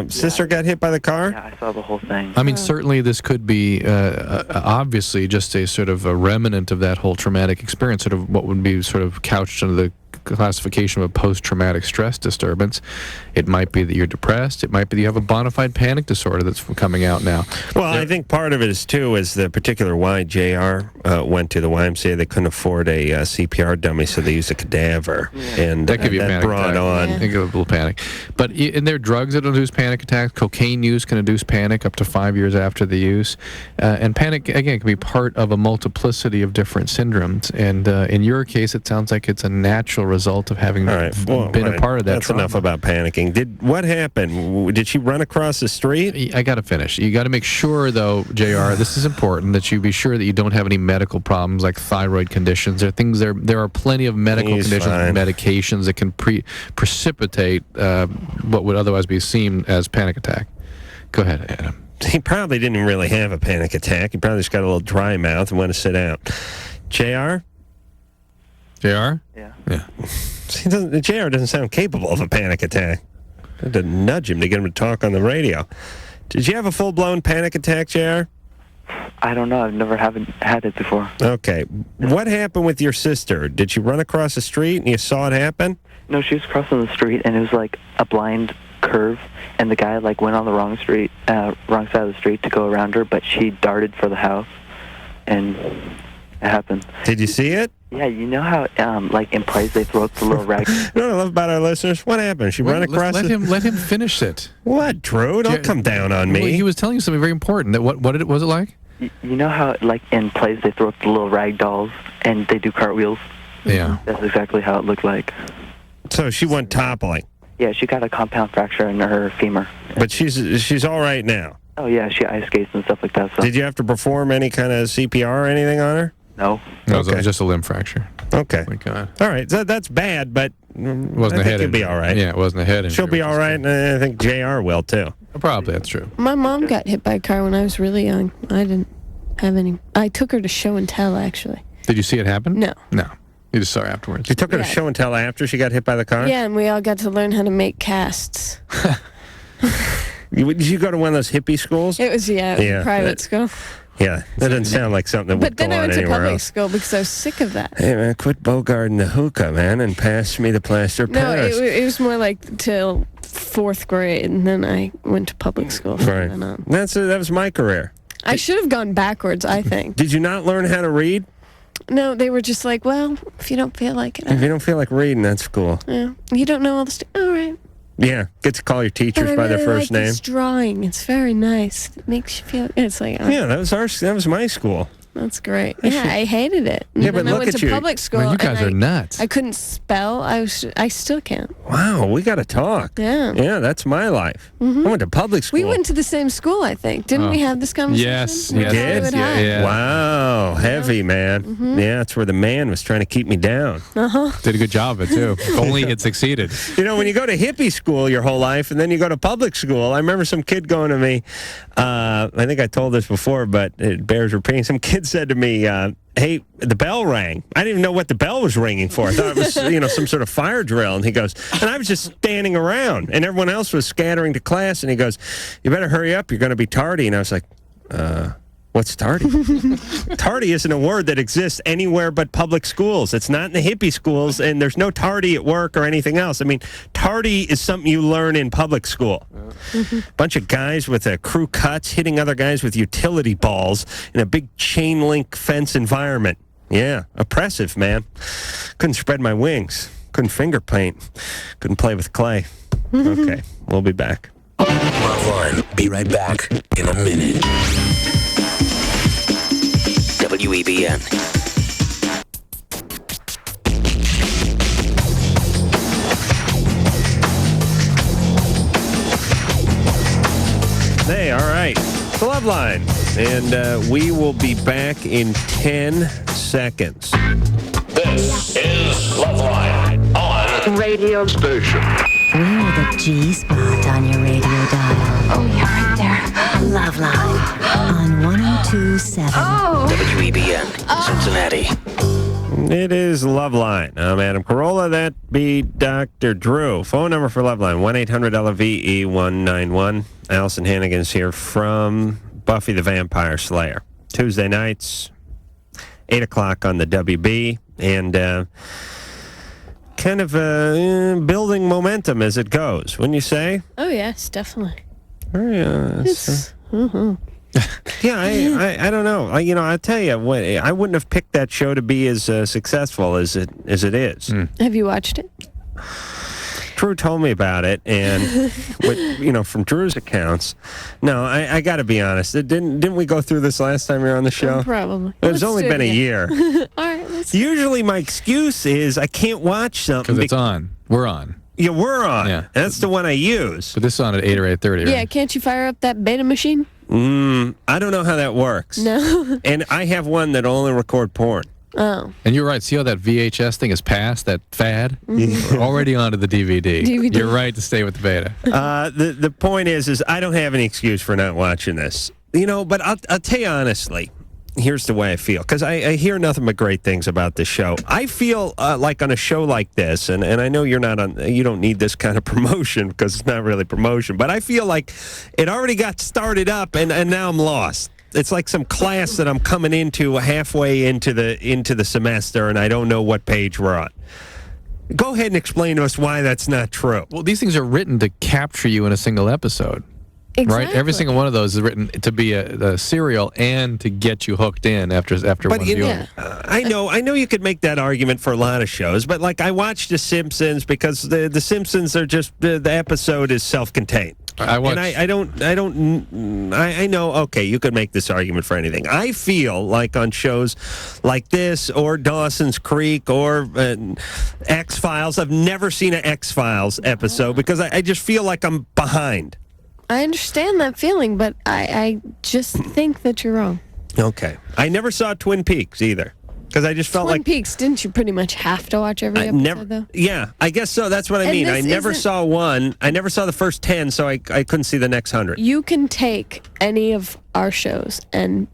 sister got hit by the car? Yeah, I saw the whole thing. I mean, certainly this could be obviously just a sort of a remnant of that whole traumatic experience, sort of what would be sort of couched under the classification of a post-traumatic stress disturbance. It might be that you're depressed. It might be that you have a bona fide panic disorder that's coming out now. Well, I think part of it is the particular why JR went to the YMCA. They couldn't afford a CPR dummy, so they used a cadaver. And that could be a panic brought attack. on. I think a little panic. But there are drugs that induce panic attacks. Cocaine use can induce panic up to 5 years after the use. And panic, again, can be part of a multiplicity of different syndromes. And in your case, it sounds like it's a natural result of having been a part of that That's trauma. enough about panicking. What happened? Did she run across the street? I got to finish. You got to make sure, though, JR, this is important, that you be sure that you don't have any medical problems like thyroid conditions. There are plenty of medical conditions and medications that can precipitate what would otherwise be seen as panic attack. Go ahead, Adam. He probably didn't really have a panic attack. He probably just got a little dry mouth and wanted to sit out. JR? JR? Yeah. JR doesn't sound capable of a panic attack. I had to nudge him to get him to talk on the radio. Did you have a full-blown panic attack, JR? I don't know. I've never had it before. Okay. What happened with your sister? Did she run across the street and you saw it happen? No, she was crossing the street, and it was like a blind curve, and the guy like went on the wrong side of the street to go around her, but she darted for the house, and it happened. Did you see it? Yeah, you know how like in plays they throw up the little rag. You know what I love about our listeners? What happened? She ran across let him finish it. What, Drew? Don't come down on me. Well, he was telling you something very important. What was it like? You know how like in plays they throw up the little rag dolls and they do cartwheels? Yeah. That's exactly how it looked like. So she went toppling. Yeah, she got a compound fracture in her femur. But she's all right now. Oh yeah, she ice skates and stuff like that. So. Did you have to perform any kind of CPR or anything on her? No. No, it was just a limb fracture. Okay. Oh my God. All right, that's bad, but Wasn't I a head think you'll be all right. Yeah, it wasn't a head injury. She'll be all right, and I think JR will too. Probably, that's true. My mom got hit by a car when I was really young. I didn't have any. I took her to show and tell, actually. Did you see it happen? No. No. You just saw her afterwards. You took her to show and tell after she got hit by the car? Yeah, and we all got to learn how to make casts. Did you go to one of those hippie schools? It was, a private school. Yeah, that doesn't sound like something that would But then go I on went to anywhere public else. school because I was sick of that. Hey, man, quit bogarting the hookah, man, and pass me the plaster No, Paris. it was more like till 4th grade, and then I went to public school from Right. then on. That was my career. I should have gone backwards, I think. Did you not learn how to read? No, they were just like, well, if you don't feel like it. If you don't feel like reading, that's cool. Yeah. You don't know all the all right. Yeah, get to call your teachers But I by really their first like name. This drawing. It's very nice. It makes you feel. It's like. Oh, Yeah, that was my school. That's great. Yeah, I hated it. And Yeah, but then I look went at to you. public school. Man, you guys and are nuts. I couldn't spell. I still can't. Wow, we got to talk. Yeah. Yeah, that's my life. I went to public school. We went to the same school, I think. Didn't we have this conversation? Yes, We yes, did. yes, yeah. Wow, heavy, man. Yeah, that's where the man was trying to keep me down. Did a good job of it, too. If only it succeeded. You know, when you go to hippie school your whole life and then you go to public school, I remember some kid going to me, I think I told this before, but it bears repeating. Some kid said to me, hey, the bell rang. I didn't even know what the bell was ringing for. I thought it was, some sort of fire drill. And he goes, and I was just standing around, and everyone else was scattering to class. And he goes, you better hurry up. You're going to be tardy. And I was like, what's tardy? Tardy isn't a word that exists anywhere but public schools. It's not in the hippie schools, and there's no tardy at work or anything else. I mean, tardy is something you learn in public school. Bunch of guys with crew cuts hitting other guys with utility balls in a big chain link fence environment. Yeah, oppressive, man. Couldn't spread my wings. Couldn't finger paint. Couldn't play with clay. Okay, we'll be back. LoveLine. Be right back in a minute. WEBN. Hey, all right. The LoveLine. And we will be back in 10 seconds. This is LoveLine on radio station. We're the G spot on your radio dial. Oh, you're right there. LoveLine on 102.7. WEBN, Cincinnati. It is LoveLine. I'm Adam Carolla. That be Dr. Drew. Phone number for LoveLine, 1-800-LOVE-191. Alyson Hannigan's here from Buffy the Vampire Slayer. Tuesday nights, 8 o'clock on the WB. And kind of building momentum as it goes, wouldn't you say? Oh, yes, definitely. Yeah, I don't know. I tell you, I wouldn't have picked that show to be as successful as it is. Have you watched it? Drew told me about it, and from Drew's accounts. No, I got to be honest. Didn't we go through this last time you were on the show? Probably. It's only been a year. All right. Usually my excuse is I can't watch something. Because it's on. We're on. Yeah, we're on. Yeah. That's the one I use. But this is on at 8 or 8:30, right? Yeah, can't you fire up that beta machine? I don't know how that works. No. And I have one that'll only record porn. Oh. And you're right. See how that VHS thing is past, that fad? We're already onto the DVD. DVD. You're right to stay with the beta. The point is I don't have any excuse for not watching this. You know, but I'll tell you honestly, here's the way I feel. Because I hear nothing but great things about this show. I feel like on a show like this, and I know you don't need this kind of promotion because it's not really promotion, but I feel like it already got started up and now I'm lost. It's like some class that I'm coming into halfway into the semester, and I don't know what page we're on. Go ahead and explain to us why that's not true. Well, these things are written to capture you in a single episode. Exactly. Right? Every single one of those is written to be a serial and to get you hooked in after one viewing. I know you could make that argument for a lot of shows, but like I watched The Simpsons because the Simpsons are just the episode is self-contained. I know. Okay, you could make this argument for anything. I feel like on shows like this or Dawson's Creek or X-Files, I've never seen an X-Files episode because I just feel like I'm behind. I understand that feeling, but I just think that you're wrong. Okay. I never saw Twin Peaks either. Because I just felt Twin Peaks, didn't you pretty much have to watch every episode, though? Yeah, I guess so. That's what I mean. I never saw one. I never saw the first 10, so I couldn't see the next 100. You can take any of our shows and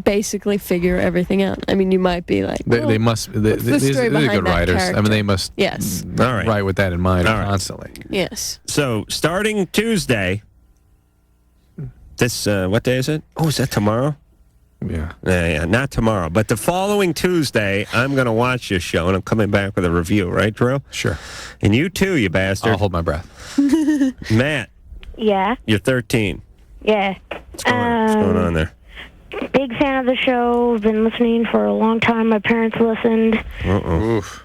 basically figure everything out. I mean, you might be like, they must. These are good writers. I mean, they must. Yes. All right. Write with that in mind constantly. Yes. So starting Tuesday. This what day is it? Oh, is that tomorrow? Yeah, not tomorrow, but the following Tuesday, I'm going to watch this show, and I'm coming back with a review, right, Drew? Sure. And you too, you bastard. I'll hold my breath. Matt. Yeah. You're 13. Yeah. What's going on there? Big fan of the show. Been listening for a long time. My parents listened. Uh-oh. Oof.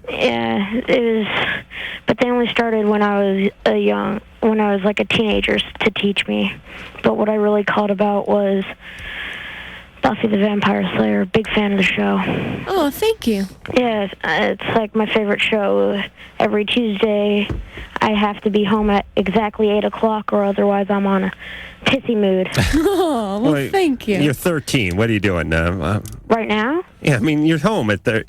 Yeah, it was, but they only started when I was like a teenager to teach me. But what I really caught about was Buffy the Vampire Slayer. Big fan of the show. Oh, thank you. Yeah, it's like my favorite show. Every Tuesday, I have to be home at exactly 8 o'clock, or otherwise I'm on a pissy mood. Oh, well, thank you. You're 13. What are you doing now? Right now? Yeah, I mean, you're home at the,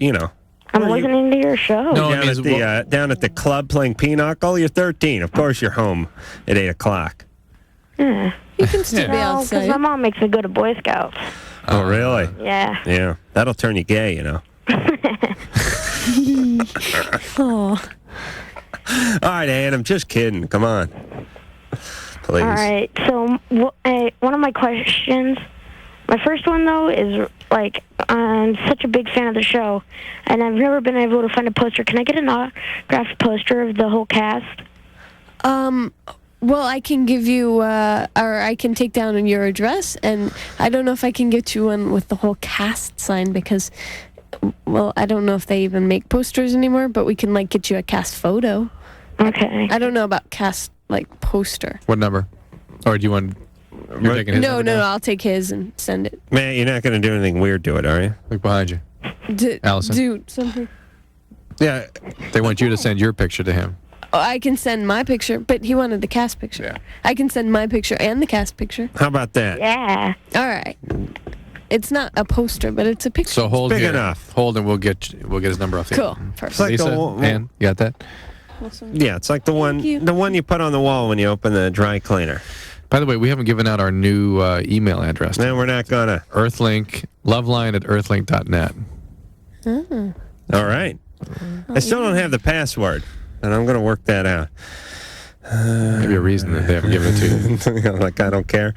I'm listening to your show. No, down at the club playing pinochle. You're 13. Of course, you're home at 8 o'clock. Yeah. You can still be outside. Because my mom makes me go to Boy Scouts. Oh, really? Yeah. Yeah. That'll turn you gay, Oh. All right, Ann, I'm just kidding. Come on. Please. All right. So one of my questions, my first one, though, is, like, I'm such a big fan of the show, and I've never been able to find a poster. Can I get an autographed poster of the whole cast? Well, I can give you, or I can take down your address, and I don't know if I can get you one with the whole cast sign because, well, I don't know if they even make posters anymore, but we can, like, get you a cast photo. Okay. I don't know about cast, like, poster. What number? Or do you want... You're taking his number? No, I'll take his and send it. Man, you're not going to do anything weird to it, are you? Look behind you. Alyson. Do something. Yeah. They want you to send your picture to him. Oh, I can send my picture, but he wanted the cast picture. Yeah. I can send my picture and the cast picture. How about that? Yeah. All right. It's not a poster, but it's a picture. So hold big here. enough. Hold and we'll get his number off the Cool. Perfect. It's like Lisa, Ann, you got that? Yeah, it's like the one you put on the wall when you open the dry cleaner. By the way, we haven't given out our new email address. No, we're not gonna. Earthlink, loveline at earthlink.net. Oh. All right. I still don't have the password, and I'm going to work that out. Maybe a reason that they haven't given it to you. Like, I don't care.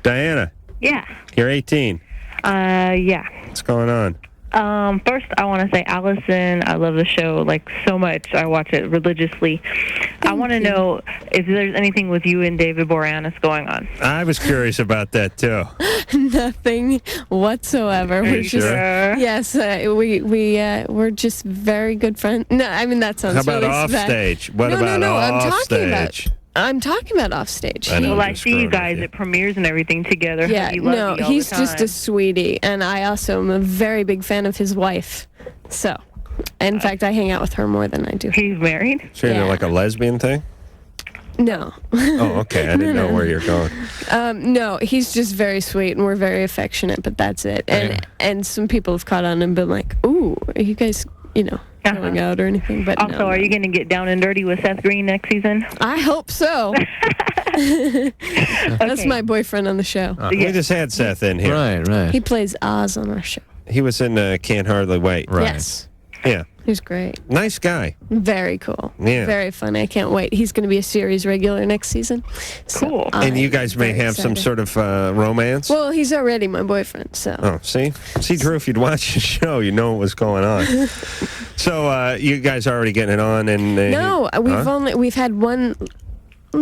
Diana. Yeah. You're 18. Yeah. What's going on? First, I want to say, Alyson, I love the show, like, so much. I watch it religiously. I want to know if there's anything with you and David Boreanaz going on. I was curious about that, too. Nothing whatsoever. Are you sure? Yes, we're just very good friends. No, I mean, that sounds How about really off bad. stage? What No, about off stage? I'm talking about off stage. I see you guys at premieres and everything together. Yeah, He loves you all he's the just time. a sweetie, and I also am a very big fan of his wife. So, in fact, I hang out with her more than I do. He's married? So you're like a lesbian thing? No. Oh, okay. I didn't know where you're going. No, he's just very sweet and we're very affectionate, but that's it. And some people have caught on and been like, "Ooh, are you guys, going out or anything?" But also, are you going to get down and dirty with Seth Green next season? I hope so. That's my boyfriend on the show. We just had Seth in here. Right. He plays Oz on our show. He was in Can't Hardly Wait. Right. Yes. Yeah. He's great. Nice guy. Very cool. Yeah. Very funny. I can't wait. He's going to be a series regular next season. Cool. And you guys may have some sort of romance? Well, he's already my boyfriend, so. Oh, see? See, Drew, if you'd watch the show, you know what was going on. So, you guys are already getting it on? And No, we've had one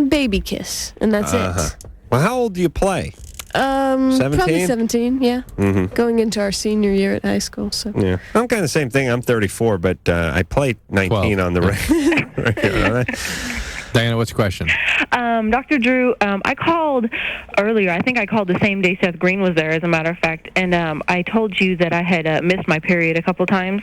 baby kiss, and that's it. Well, how old do you play? 17? Probably 17, yeah. Mm-hmm. Going into our senior year at high school, so. Yeah. I'm kind of the same thing. I'm 34, but I played 19 on the radio. Diana, what's your question? Dr. Drew, I called earlier. I think I called the same day Seth Green was there, as a matter of fact. And I told you that I had missed my period a couple times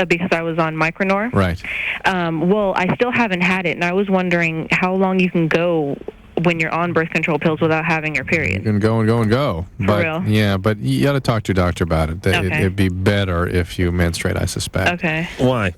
because I was on Micronor. Right. Well, I still haven't had it, and I was wondering how long you can go when you're on birth control pills without having your period. You can go and go and go. For real? Yeah, but you got to talk to your doctor about it. It'd be better if you menstruate, I suspect. Okay. Why?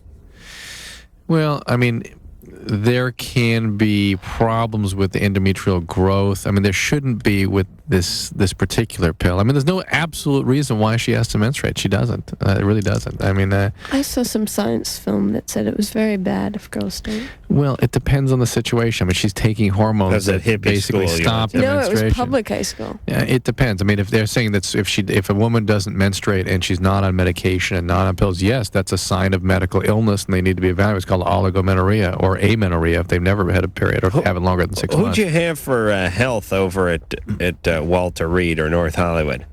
Well, I mean, there can be problems with the endometrial growth. I mean, there shouldn't be with this particular pill. I mean, there's no absolute reason why she has to menstruate. She doesn't. It really doesn't. I mean, I saw some science film that said it was very bad if girls don't. Well, it depends on the situation. I mean, she's taking hormones that basically stop the menstruation. No, it was public high school. Yeah, it depends. I mean, if they're saying that if a woman doesn't menstruate and she's not on medication and not on pills, yes, that's a sign of medical illness and they need to be evaluated. It's called oligomenorrhea or amenorrhea if they've never had a period or have it longer than 6 months. Who'd you have for health over at Walter Reed or North Hollywood?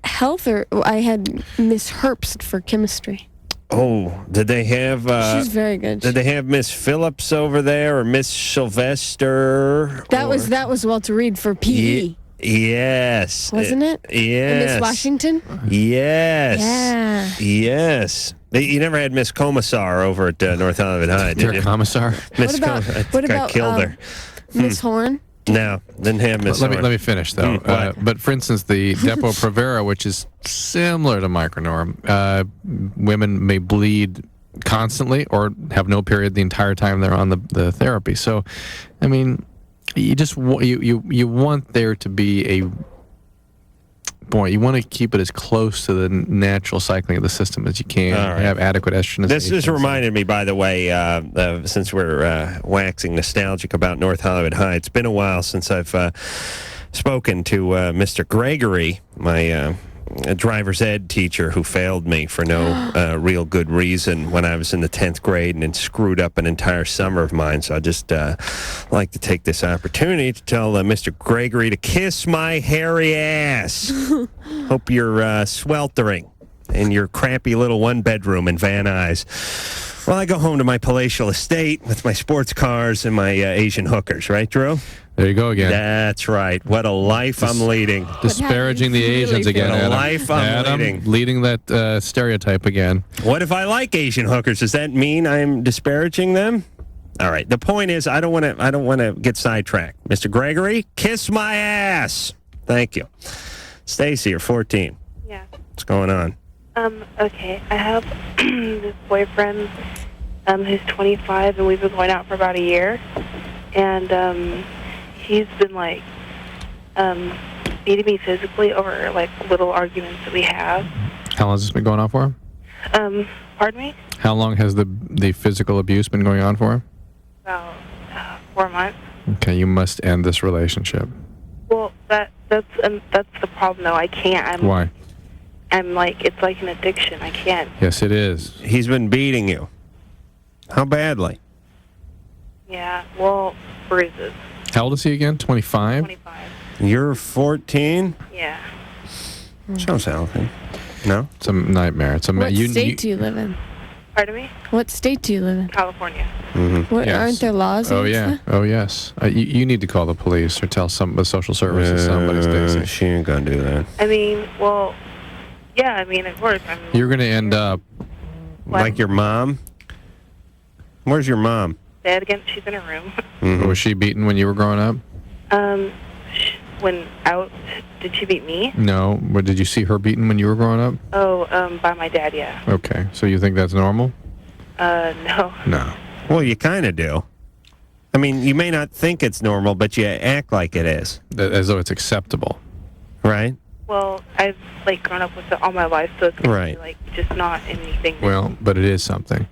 Health, or I had Miss Herbst for chemistry. Oh, did they have... She's very good. Did they have Miss Phillips over there or Miss Sylvester? That was Walter Reed for PE. Yes. Wasn't it? Yes. And Miss Washington? Yes. Yeah. Yes. You never had Miss Commissar over at North Hollywood High, did you? Commissar? What about I killed her. Miss Horn? No, didn't have Miss Horn. Let me finish, though. But, for instance, the Depo-Provera, which is similar to Micronorm, women may bleed constantly or have no period the entire time they're on the therapy. So, I mean, you just you want there to be you want to keep it as close to the natural cycling of the system as you can. Right. Have adequate estrogen. This just reminded me, by the way, since we're waxing nostalgic about North Hollywood High, it's been a while since I've spoken to Mr. Gregory, my driver's ed teacher who failed me for no real good reason when I was in the 10th grade and screwed up an entire summer of mine. So I just like to take this opportunity to tell Mr. Gregory to kiss my hairy ass. Hope you're sweltering in your crappy little one-bedroom in Van Nuys. Well, I go home to my palatial estate with my sports cars and my Asian hookers, right, Drew? There you go again. That's right. What a life I'm leading. Disparaging the Asians again, What a Adam. life I'm leading. Leading that stereotype again. What if I like Asian hookers? Does that mean I'm disparaging them? All right. The point is, I don't want to get sidetracked. Mr. Gregory, kiss my ass. Thank you. Stacy, you're 14. Yeah. What's going on? Okay. I have this boyfriend who's 25, and we've been going out for about a year. And he's been, beating me physically over, little arguments that we have. How long has this been going on for? Pardon me? How long has the physical abuse been going on for? About 4 months. Okay, you must end this relationship. Well, that's the problem, though. I can't. Why? It's like an addiction. I can't. Yes, it is. He's been beating you. How badly? Yeah, well, bruises. How old is he again? 25? 25. You're 14? Yeah. Sounds healthy. No? It's a nightmare. It's a What state do you live in? Pardon me? What state do you live in? California. Mm-hmm. What, aren't there laws? Oh, against yeah. that? Oh, yes. You need to call the police or tell the social services somebody, Stacy. She ain't gonna do that. I mean, well, yeah, of course. You're going to end up Like your mom? Where's your mom? Say it again. She's in her room. Mm-hmm. Was she beaten when you were growing up? When out, did she beat me? No. But did you see her beaten when you were growing up? Oh, by my dad, yeah. Okay. So you think that's normal? No. No. Well, you kind of do. I mean, you may not think it's normal, but you act like it is. As though it's acceptable. Right? Well, I've, grown up with it all my life, so it's right. Just not anything. Well, but it is something.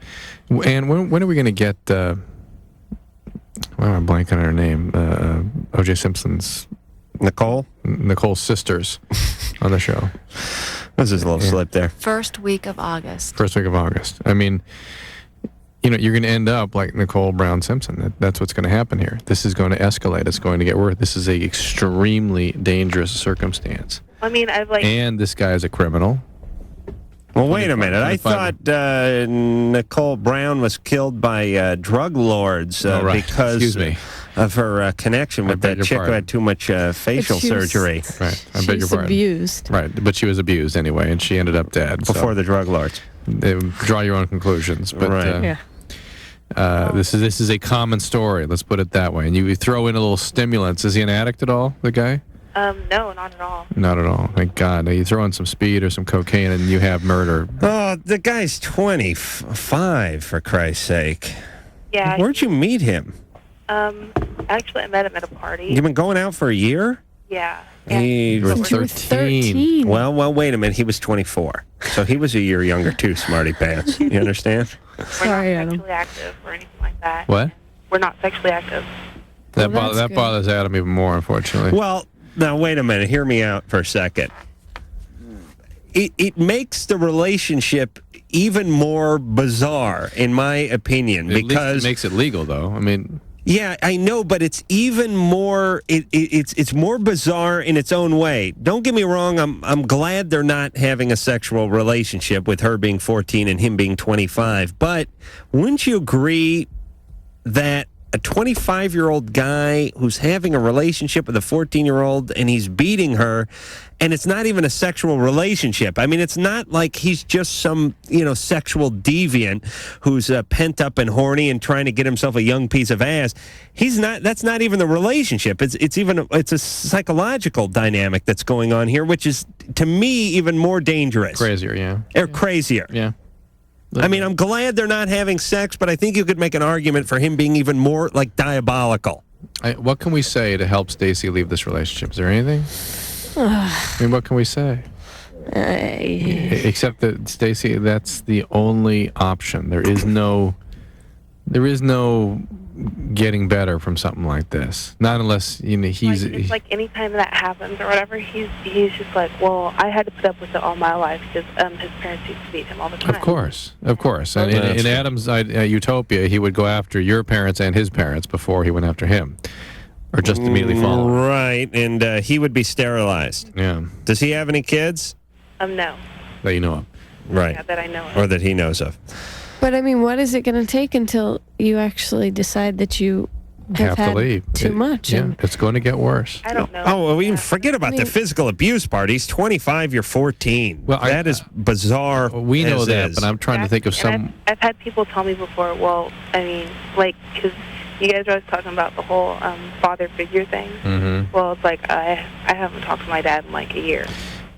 And when are we going to get, I'm blanking on her name, O.J. Simpson's... Nicole's sisters on the show. There's this little slip there. First week of August. First week of August. I mean, you're going to end up like Nicole Brown Simpson. That's what's going to happen here. This is going to escalate. It's going to get worse. This is a extremely dangerous circumstance. I mean, And this guy is a criminal. Well, wait a minute. I thought Nicole Brown was killed by drug lords because of her connection with that chick who had too much facial surgery. Right. I beg your pardon. Abused. Right. But she was abused anyway, and she ended up dead. Before the drug lords. Draw your own conclusions. But, right. This is a common story. Let's put it that way. And you throw in a little stimulants. Is he an addict at all, the guy? No, not at all. Not at all. Thank God. Now you throw in some speed or some cocaine and you have murder. Oh, the guy's 25, for Christ's sake. Yeah. Where'd you meet him? Actually, I met him at a party. You've been going out for a year? Yeah. He was 13. Well, wait a minute. He was 24. So he was a year younger, too, smarty pants. You understand? We're not sexually active or anything like that. What? We're not sexually active. That bothers Adam even more, unfortunately. Well, now, wait a minute. Hear me out for a second. It makes the relationship even more bizarre, in my opinion, At because least it makes it legal, though. I mean, yeah, I know, but it's even more. It's more bizarre in its own way. Don't get me wrong. I'm glad they're not having a sexual relationship with her being 14 and him being 25. But wouldn't you agree that a 25-year-old guy who's having a relationship with a 14-year-old and he's beating her, and it's not even a sexual relationship. I mean, it's not like he's just some, sexual deviant who's pent up and horny and trying to get himself a young piece of ass. He's not. That's not even the relationship. It's a psychological dynamic that's going on here, which is, to me, even more dangerous. Crazier, yeah. Or crazier. Yeah. I mean, I'm glad they're not having sex, but I think you could make an argument for him being even more, diabolical. What can we say to help Stacy leave this relationship? Is there anything? I mean, what can we say? Except that, Stacy, that's the only option. There is no getting better from something like this. Not unless he's it's like anytime that happens or whatever, he's just like, well, I had to put up with it all my life because his parents used to beat him all the time. Of course. And in Adam's utopia, he would go after your parents and his parents before he went after him, or just immediately follow. Right, and he would be sterilized. Yeah. Does he have any kids? No. That you know of. Right. Yeah, that I know of. Or that he knows of. But I mean, what is it going to take until you actually decide that you have to had leave? too much? Yeah, it's going to get worse. I don't know. Oh, well, we even forget about the physical abuse part. He's 25, you're 14. Well, that is bizarre. We know that, but I'm trying to think of some. I've had people tell me before, well, I mean, because you guys are always talking about the whole father figure thing. Mm-hmm. Well, it's like I haven't talked to my dad in a year.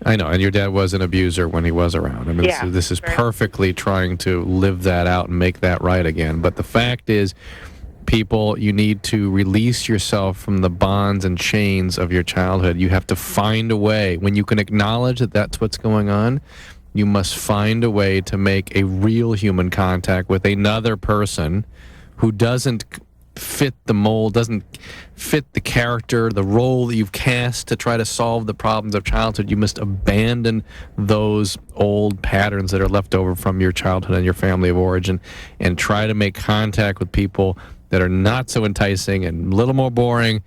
I know, and your dad was an abuser when he was around. I mean, this is perfectly trying to live that out and make that right again. But the fact is, people, you need to release yourself from the bonds and chains of your childhood. You have to find a way. When you can acknowledge that that's what's going on, you must find a way to make a real human contact with another person who doesn't fit the mold, doesn't fit the character, the role that you've cast to try to solve the problems of childhood. You must abandon those old patterns that are left over from your childhood and your family of origin and try to make contact with people that are not so enticing and a little more boring,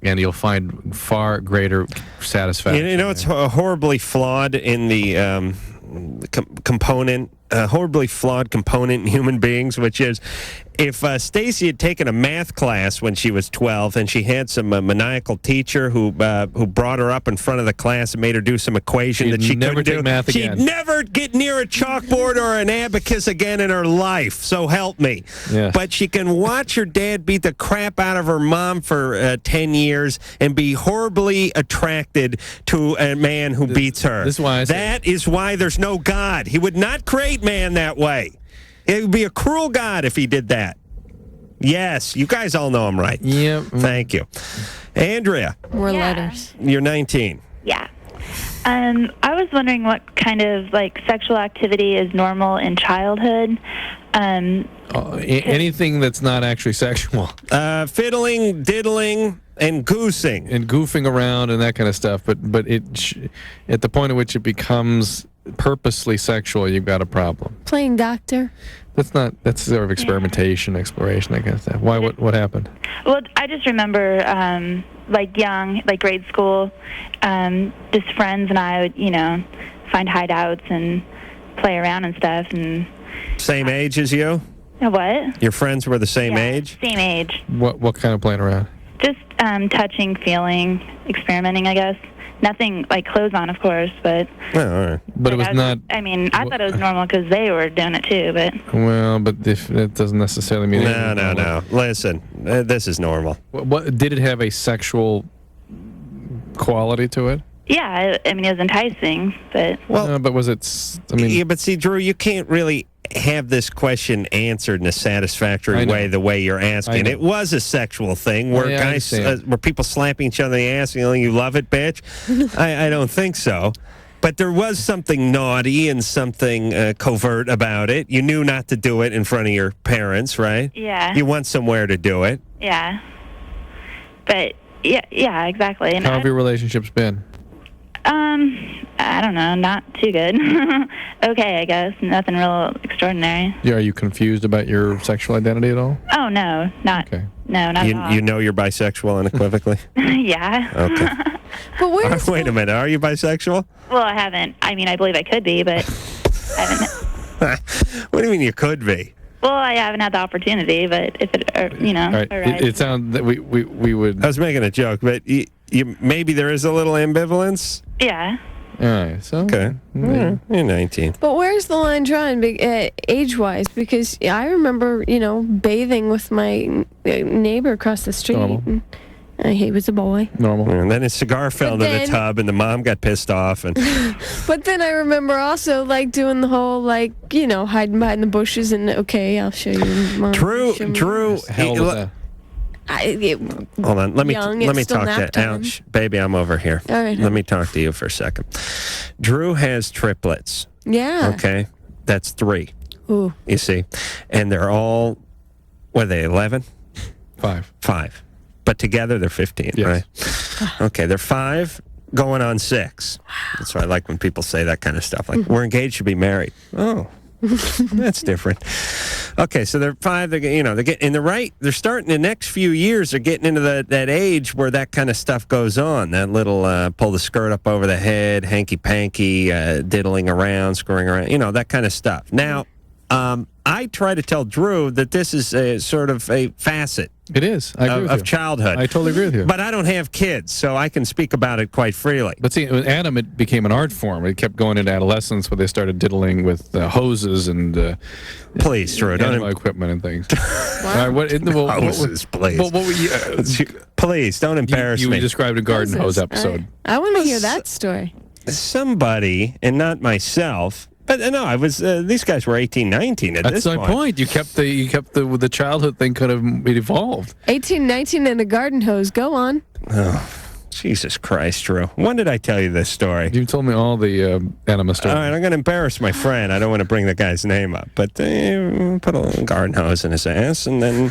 and you'll find far greater satisfaction. It's horribly flawed in the horribly flawed component in human beings, which is if Stacy had taken a math class when she was 12 and she had some maniacal teacher who brought her up in front of the class and made her do some equation that she never couldn't take do, math she'd again. never get near a chalkboard or an abacus again in her life. So help me. Yeah. But she can watch her dad beat the crap out of her mom for 10 years and be horribly attracted to a man who beats her. This is why I say that is why there's no God. He would not create man that way. It would be a cruel God if he did that. Yes, you guys all know I'm right. Yep. Thank you. Andrea, More letters. you're 19. Yeah. I was wondering what kind of sexual activity is normal in childhood. Anything that's not actually sexual. Fiddling, diddling, and goosing. And goofing around and that kind of stuff. But at the point at which it becomes purposely sexual, you've got a problem. Playing doctor. That's sort of experimentation, exploration, that kind of stuff. Why? What happened? Well, I just remember, young, grade school, just friends and I would, find hideouts and play around and stuff. And Same age as you? What? Your friends were the same age? Same age. What kind of playing around? Just touching, feeling, experimenting, I guess. Nothing clothes on, of course, but... Oh, all right. But it was not... I mean, I thought it was normal because they were doing it too, but... Well, but if it doesn't necessarily mean... No. Listen, this is normal. What did it have a sexual quality to it? Yeah, I mean, it was enticing, but... Well, but was it... Yeah, but see, Drew, you can't really have this question answered in a satisfactory way the way you're asking. It was a sexual thing where guys, were people slapping each other in the ass and you love it, bitch? I don't think so. But there was something naughty and something covert about it. You knew not to do it in front of your parents, right? Yeah. You went somewhere to do it. Yeah. But, yeah, exactly. And How have your relationships been? I don't know, not too good. Okay, I guess. Nothing real extraordinary. Yeah, are you confused about your sexual identity at all? Oh, no, not. Okay. No, not at all. You know you're bisexual unequivocally? Yeah. Okay. But wait a minute, are you bisexual? Well, I haven't. I mean, I believe I could be, but I haven't. What do you mean you could be? Well, I haven't had the opportunity, but if it, All right. It sounds that we would... I was making a joke, but you maybe there is a little ambivalence? Yeah. All right, so... Okay. You're 19. But where's the line drawn age-wise? Because I remember, bathing with my neighbor across the street. Normal. And he was a boy. Normal. And then his cigar fell into the tub, and the mom got pissed off. And But then I remember also, doing the whole, hiding behind the bushes and, okay, I'll show you. Mom, Drew, hold on. Let me talk to you. Ouch, baby, I'm over here. All right. Let me talk to you for a second. Drew has triplets. Yeah. Okay, that's 3. Ooh. You see, and they're all, what are they? 11? 5. But together they're 15, right? Okay, they're 5 going on 6. That's why I like when people say that kind of stuff. Like, we're engaged to be married. Oh. That's different. Okay, so they're 5. They're getting in the right. They're starting the next few years. They're getting into that age where that kind of stuff goes on. That little pull the skirt up over the head, hanky panky, diddling around, screwing around. That kind of stuff. Now, I try to tell Drew that this is a sort of a facet. It is. I agree with of you. childhood. I totally agree with you. But I don't have kids, so I can speak about it quite freely. But see, with Adam, it became an art form. It kept going into adolescence where they started diddling with hoses and please, Drew, equipment and things. All right, hoses, please. Please, don't embarrass me. You described a garden hose episode. I want to hear that story. Somebody, and not myself. But no, I was. These guys were 18, 19 at this point. That's my point. You kept the childhood thing could have evolved. 18, 19, and a garden hose. Go on. Oh, Jesus Christ, Drew. When did I tell you this story? You told me all the anima stories. All right, I'm going to embarrass my friend. I don't want to bring the guy's name up, but put a little garden hose in his ass, and then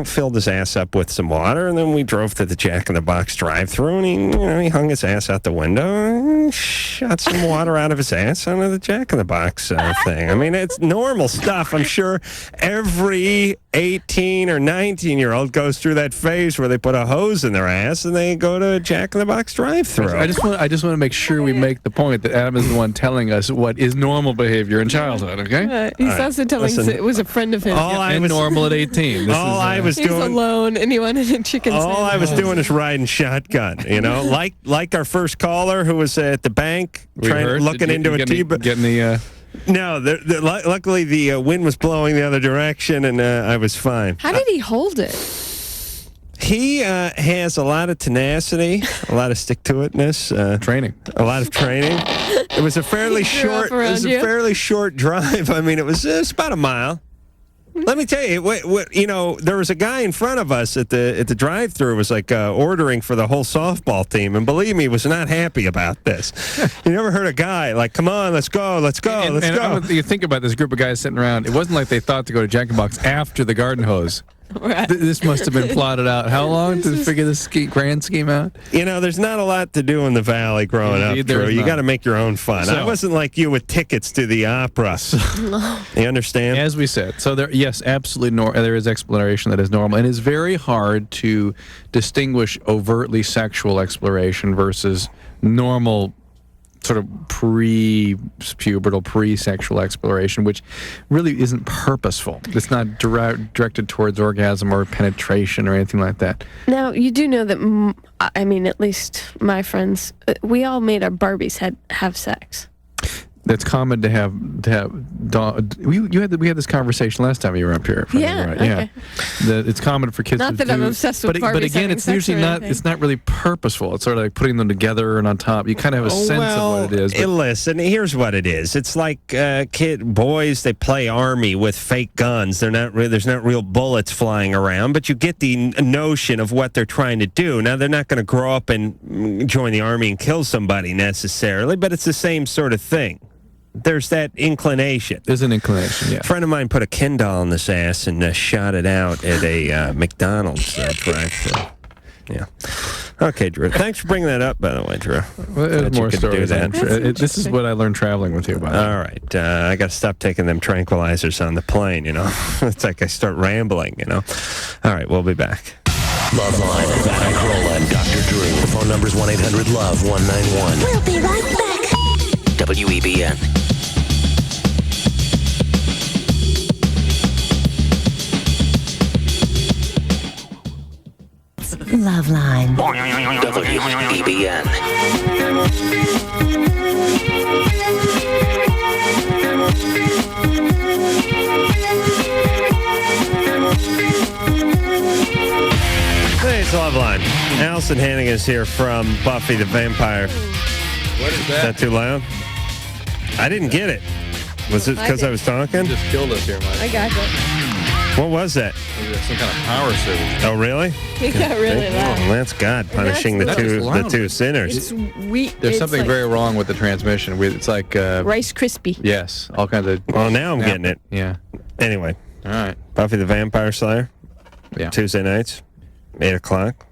filled his ass up with some water, and then we drove to the Jack in the Box drive-thru, and he hung his ass out the window, and shot some water out of his ass onto the Jack in the Box thing. I mean, it's normal stuff. I'm sure every 18 or 19-year-old goes through that phase where they put a hose in their ass and they go to a Jack-in-the-Box drive-thru. I just want to make sure we make the point that Adam is the one telling us what is normal behavior in childhood, okay? He's also telling us it was a friend of his. Normal at 18. He's alone and he wanted a chicken sandwich. All I was doing is riding shotgun, like our first caller who was at the bank looking into a T-bag. Getting the... No, luckily the wind was blowing the other direction, and I was fine. How did he hold it? He has a lot of tenacity, a lot of stick-to-itness, training, a lot of training. It was a fairly short drive. I mean, it was about a mile. Let me tell you, there was a guy in front of us at the drive-thru was like ordering for the whole softball team, and believe me, was not happy about this. You never heard a guy like, "Come on, let's go, let's go, let's go." You think about this group of guys sitting around. It wasn't like they thought to go to Jack-in-the-Box after the garden hose. Right. This must have been plotted out. How long to figure this grand scheme out? There's not a lot to do in the Valley growing up, Drew. You got to make your own fun. I wasn't like you with tickets to the opera. You understand? As we said, so yes, absolutely, there is exploration that is normal, and it's very hard to distinguish overtly sexual exploration versus normal sort of pre-pubertal, pre-sexual exploration, which really isn't purposeful. It's not directed towards orgasm or penetration or anything like that. Now, you do know that, at least my friends, we all made our Barbies have sex. That's common to have. We had this conversation last time you were up here. Yeah, right. okay. Yeah. It's common for kids. Not to that I'm obsessed with Barbies. But again, it's usually not. It's not really purposeful. It's sort of like putting them together and on top. You kind of have a sense of what it is. Listen, here's what it is. It's like boys. They play army with fake guns. There's not real bullets flying around, but you get the notion of what they're trying to do. Now they're not going to grow up and join the army and kill somebody necessarily, but it's the same sort of thing. There's that inclination. There's an inclination, yeah. A friend of mine put a Ken doll in this ass and shot it out at a McDonald's drive-thru. Yeah. Okay, Drew. Thanks for bringing that up, by the way, Drew. Well, there's more stories. This is what I learned traveling with you about. All right. I got to stop taking them tranquilizers on the plane, It's like I start rambling, All right, we'll be back. LoveLine with Adam Carolla and Dr. Drew. The phone number is 1-800-LOVE-191. We'll be right back. WEBN. LoveLine. WEBN. Hey, it's LoveLine. Alyson Hannigan is here from Buffy the Vampire. What is that? Is that too loud? I didn't get it. Was it because I was talking? You just killed us here, Mike. I got it. What was that? Some kind of power surge. Oh, really? He got really loud. Well, that's God punishing the two sinners. It's weak. There's something very wrong with the transmission. It's like Rice Krispie. Yes, all kinds of. Well, now I'm getting it. Yeah. Anyway. All right. Buffy the Vampire Slayer. Yeah. Tuesday nights, 8 o'clock.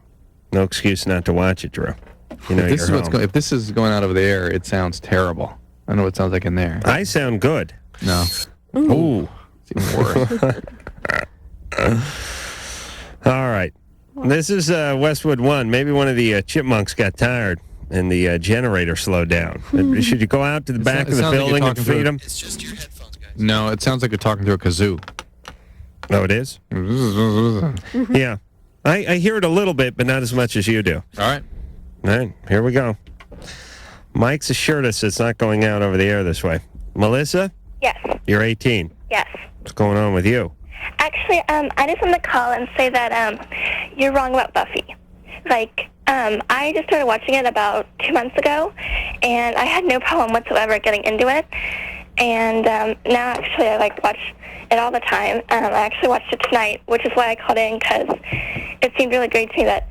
No excuse not to watch it, Drew. If this is going out over the air, it sounds terrible. I know what it sounds like in there. I sound good. No. Ooh. It's even worse. All right. This is Westwood 1. Maybe one of the chipmunks got tired and the generator slowed down. Should you go out to the back of the building and feed them? It's just your headphones, guys. No, it sounds like you're talking to a kazoo. Oh, it is? Yeah. I hear it a little bit, but not as much as you do. All right. All right, here we go. Mike's assured us it's not going out over the air this way. Melissa? Yes. You're 18. Yes. What's going on with you? Actually, I just want to call and say that you're wrong about Buffy. I just started watching it about 2 months ago, and I had no problem whatsoever getting into it. And now, actually, I watch it all the time. I actually watched it tonight, which is why I called in, because it seemed really great to me that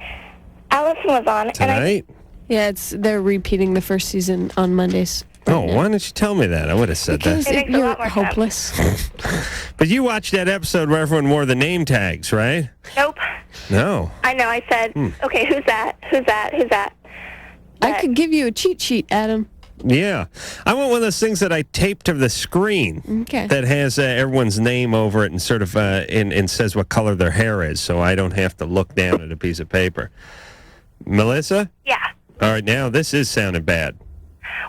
Alyson was on. Tonight? Yeah, they're repeating the first season on Mondays. Why didn't you tell me that? I would have said because that. You're hopeless. But you watched that episode where everyone wore the name tags, right? Nope. No. I know. I said, okay, who's that? Who's that? Who's that? I could give you a cheat sheet, Adam. Yeah. I want one of those things that I tape to the screen Okay. that has everyone's name over it and sort of and says what color their hair is, so I don't have to look down at a piece of paper. Melissa? Yeah. All right, now this is sounding bad.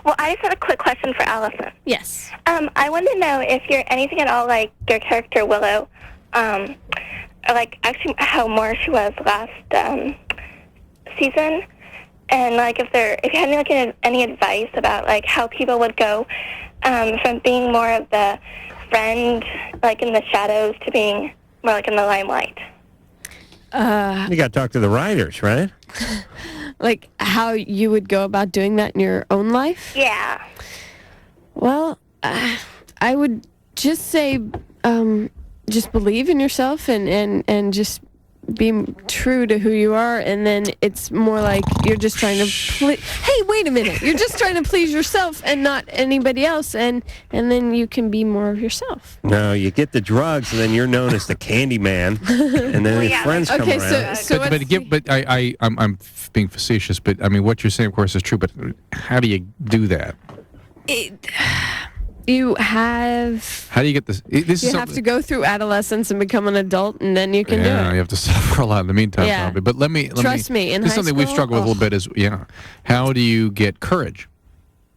Well, I just had a quick question for Alyson. Yes. I wanted to know if you're anything at all like your character Willow, or like actually how more she was last season, and like if you had any advice about like how people would go from being more of the friend like in the shadows to being more like in the limelight. You got to talk to the writers, right? Like how you would go about doing that in your own life? Yeah. Well, I would just say, just believe in yourself and just be true to who you are, and then it's more like you're just trying to hey, wait a minute, you're just trying to please yourself and not anybody else, and then you can be more of yourself. No, you get the drugs, and then you're known as the candy man, and then your friends come around. I'm being facetious, but I mean, what you're saying, of course, is true, but how do you do that? You have... How do you get this? You have to go through adolescence and become an adult, and then you can do it. You have to suffer a lot in the meantime, Yeah. probably. But let me Trust me, in this is high something we've school, struggled with a little bit is, how do you get courage?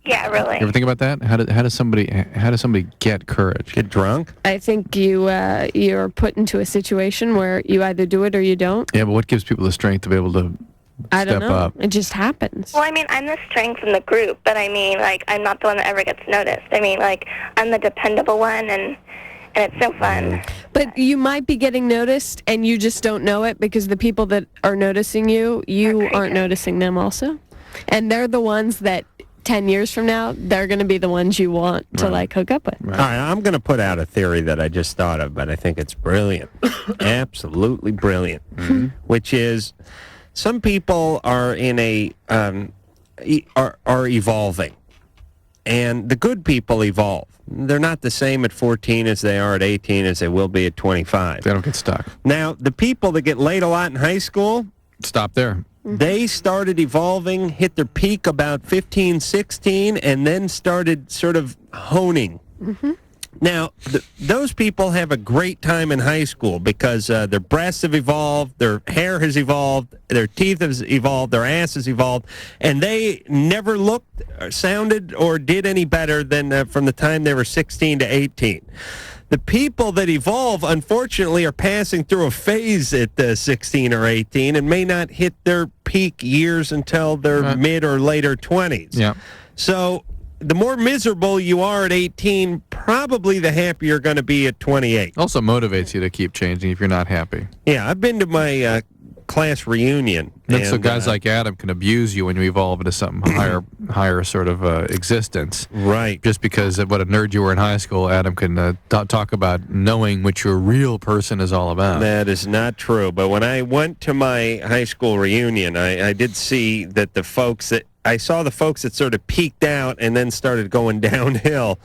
Yeah, really. You ever think about that? How does somebody get courage? Get drunk? I think you're put into a situation where you either do it or you don't. Yeah, but what gives people the strength to be able to I don't step know. up? It just happens. Well, I mean, I'm the strength in the group, but I mean, like, I'm not the one that ever gets noticed. I mean, like, I'm the dependable one, and it's so fun. But you might be getting noticed, and you just don't know it because the people that are noticing you aren't noticing them also. And they're the ones that 10 years from now, they're going to be the ones you want to, like, hook up with. All right, I'm going to put out a theory that I just thought of, but I think it's brilliant. Absolutely brilliant. Which is... Some people are in are evolving, and the good people evolve. They're not the same at 14 as they are at 18 as they will be at 25. They don't get stuck. Now, the people that get laid a lot in high school, stop there. They started evolving, hit their peak about 15, 16, and then started sort of honing. Now, those people have a great time in high school because their breasts have evolved, their hair has evolved, their teeth has evolved, their ass has evolved, and they never looked, or sounded, or did any better than from the time they were 16 to 18. The people that evolve, unfortunately, are passing through a phase at 16 or 18 and may not hit their peak years until their mid or later 20s. Yeah. So... the more miserable you are at 18, probably the happier you're going to be at 28. Also motivates you to keep changing if you're not happy. Yeah, I've been to my class reunion. So guys like Adam can abuse you when you evolve into something higher sort of existence. Right. Just because of what a nerd you were in high school, Adam can talk about knowing what your real person is all about. That is not true. But when I went to my high school reunion, I did see that I saw the folks that sort of peaked out and then started going downhill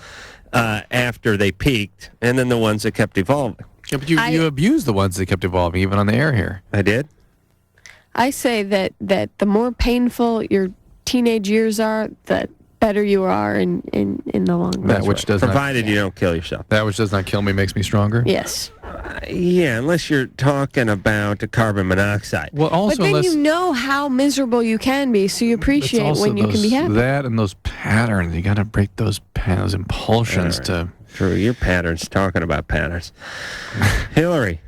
after they peaked, and then the ones that kept evolving. Yeah, but you abused the ones that kept evolving, even on the air here. I did? I say that the more painful your teenage years are, the better you are in the long run. That which does Provided you don't kill yourself. That which does not kill me makes me stronger? Yes. Yeah, unless you're talking about carbon monoxide. Well, also, but then you know how miserable you can be, so you appreciate when you can be happy. That and those patterns. You got to break those impulsions to... True, your patterns, talking about patterns. Hillary.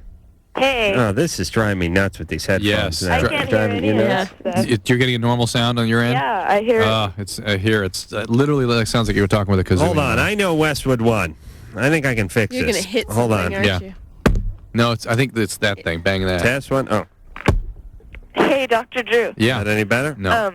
Hey. Oh, this is driving me nuts with these headphones. Yes. I can't hear any of that. You're getting a normal sound on your end? Yeah, I hear it. I hear it's literally like sounds like you were talking with a kazoo. Hold on, I know Westwood won. I think I can fix You're this. going to hit Hold something, on. aren't you? No, I think it's that thing. Bang that. Test one. Oh. Hey, Dr. Drew. Yeah. Is that any better? No.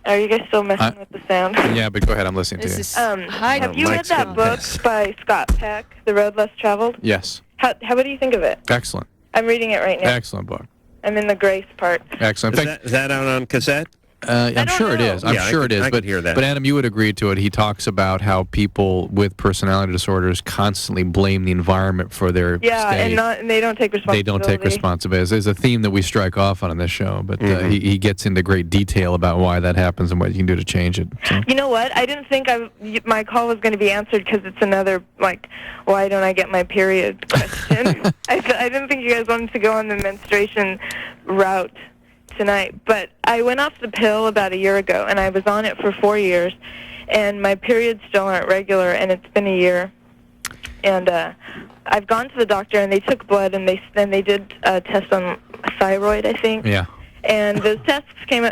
Are you guys still messing with the sound? Yeah, but go ahead. I'm listening to you. Have you read that book by Scott Peck, The Road Less Traveled? Yes. What do you think of it? Excellent. I'm reading it right now. Excellent book. I'm in the grace part. Excellent. Is that out on cassette? I'm sure it is. I'm sure it is. I could hear that. But Adam, you would agree to it. He talks about how people with personality disorders constantly blame the environment for their state. And they don't take responsibility. They don't take responsibility. There's a theme that we strike off on this show, but he gets into great detail about why that happens and what you can do to change it. So. You know what? I didn't think my call was going to be answered because it's another, why don't I get my period question. I didn't think you guys wanted to go on the menstruation route tonight, but I went off the pill about a year ago, and I was on it for 4 years, and my periods still aren't regular, and it's been a year. And I've gone to the doctor, and they took blood, and they did a test on thyroid, I think. Yeah. And the test came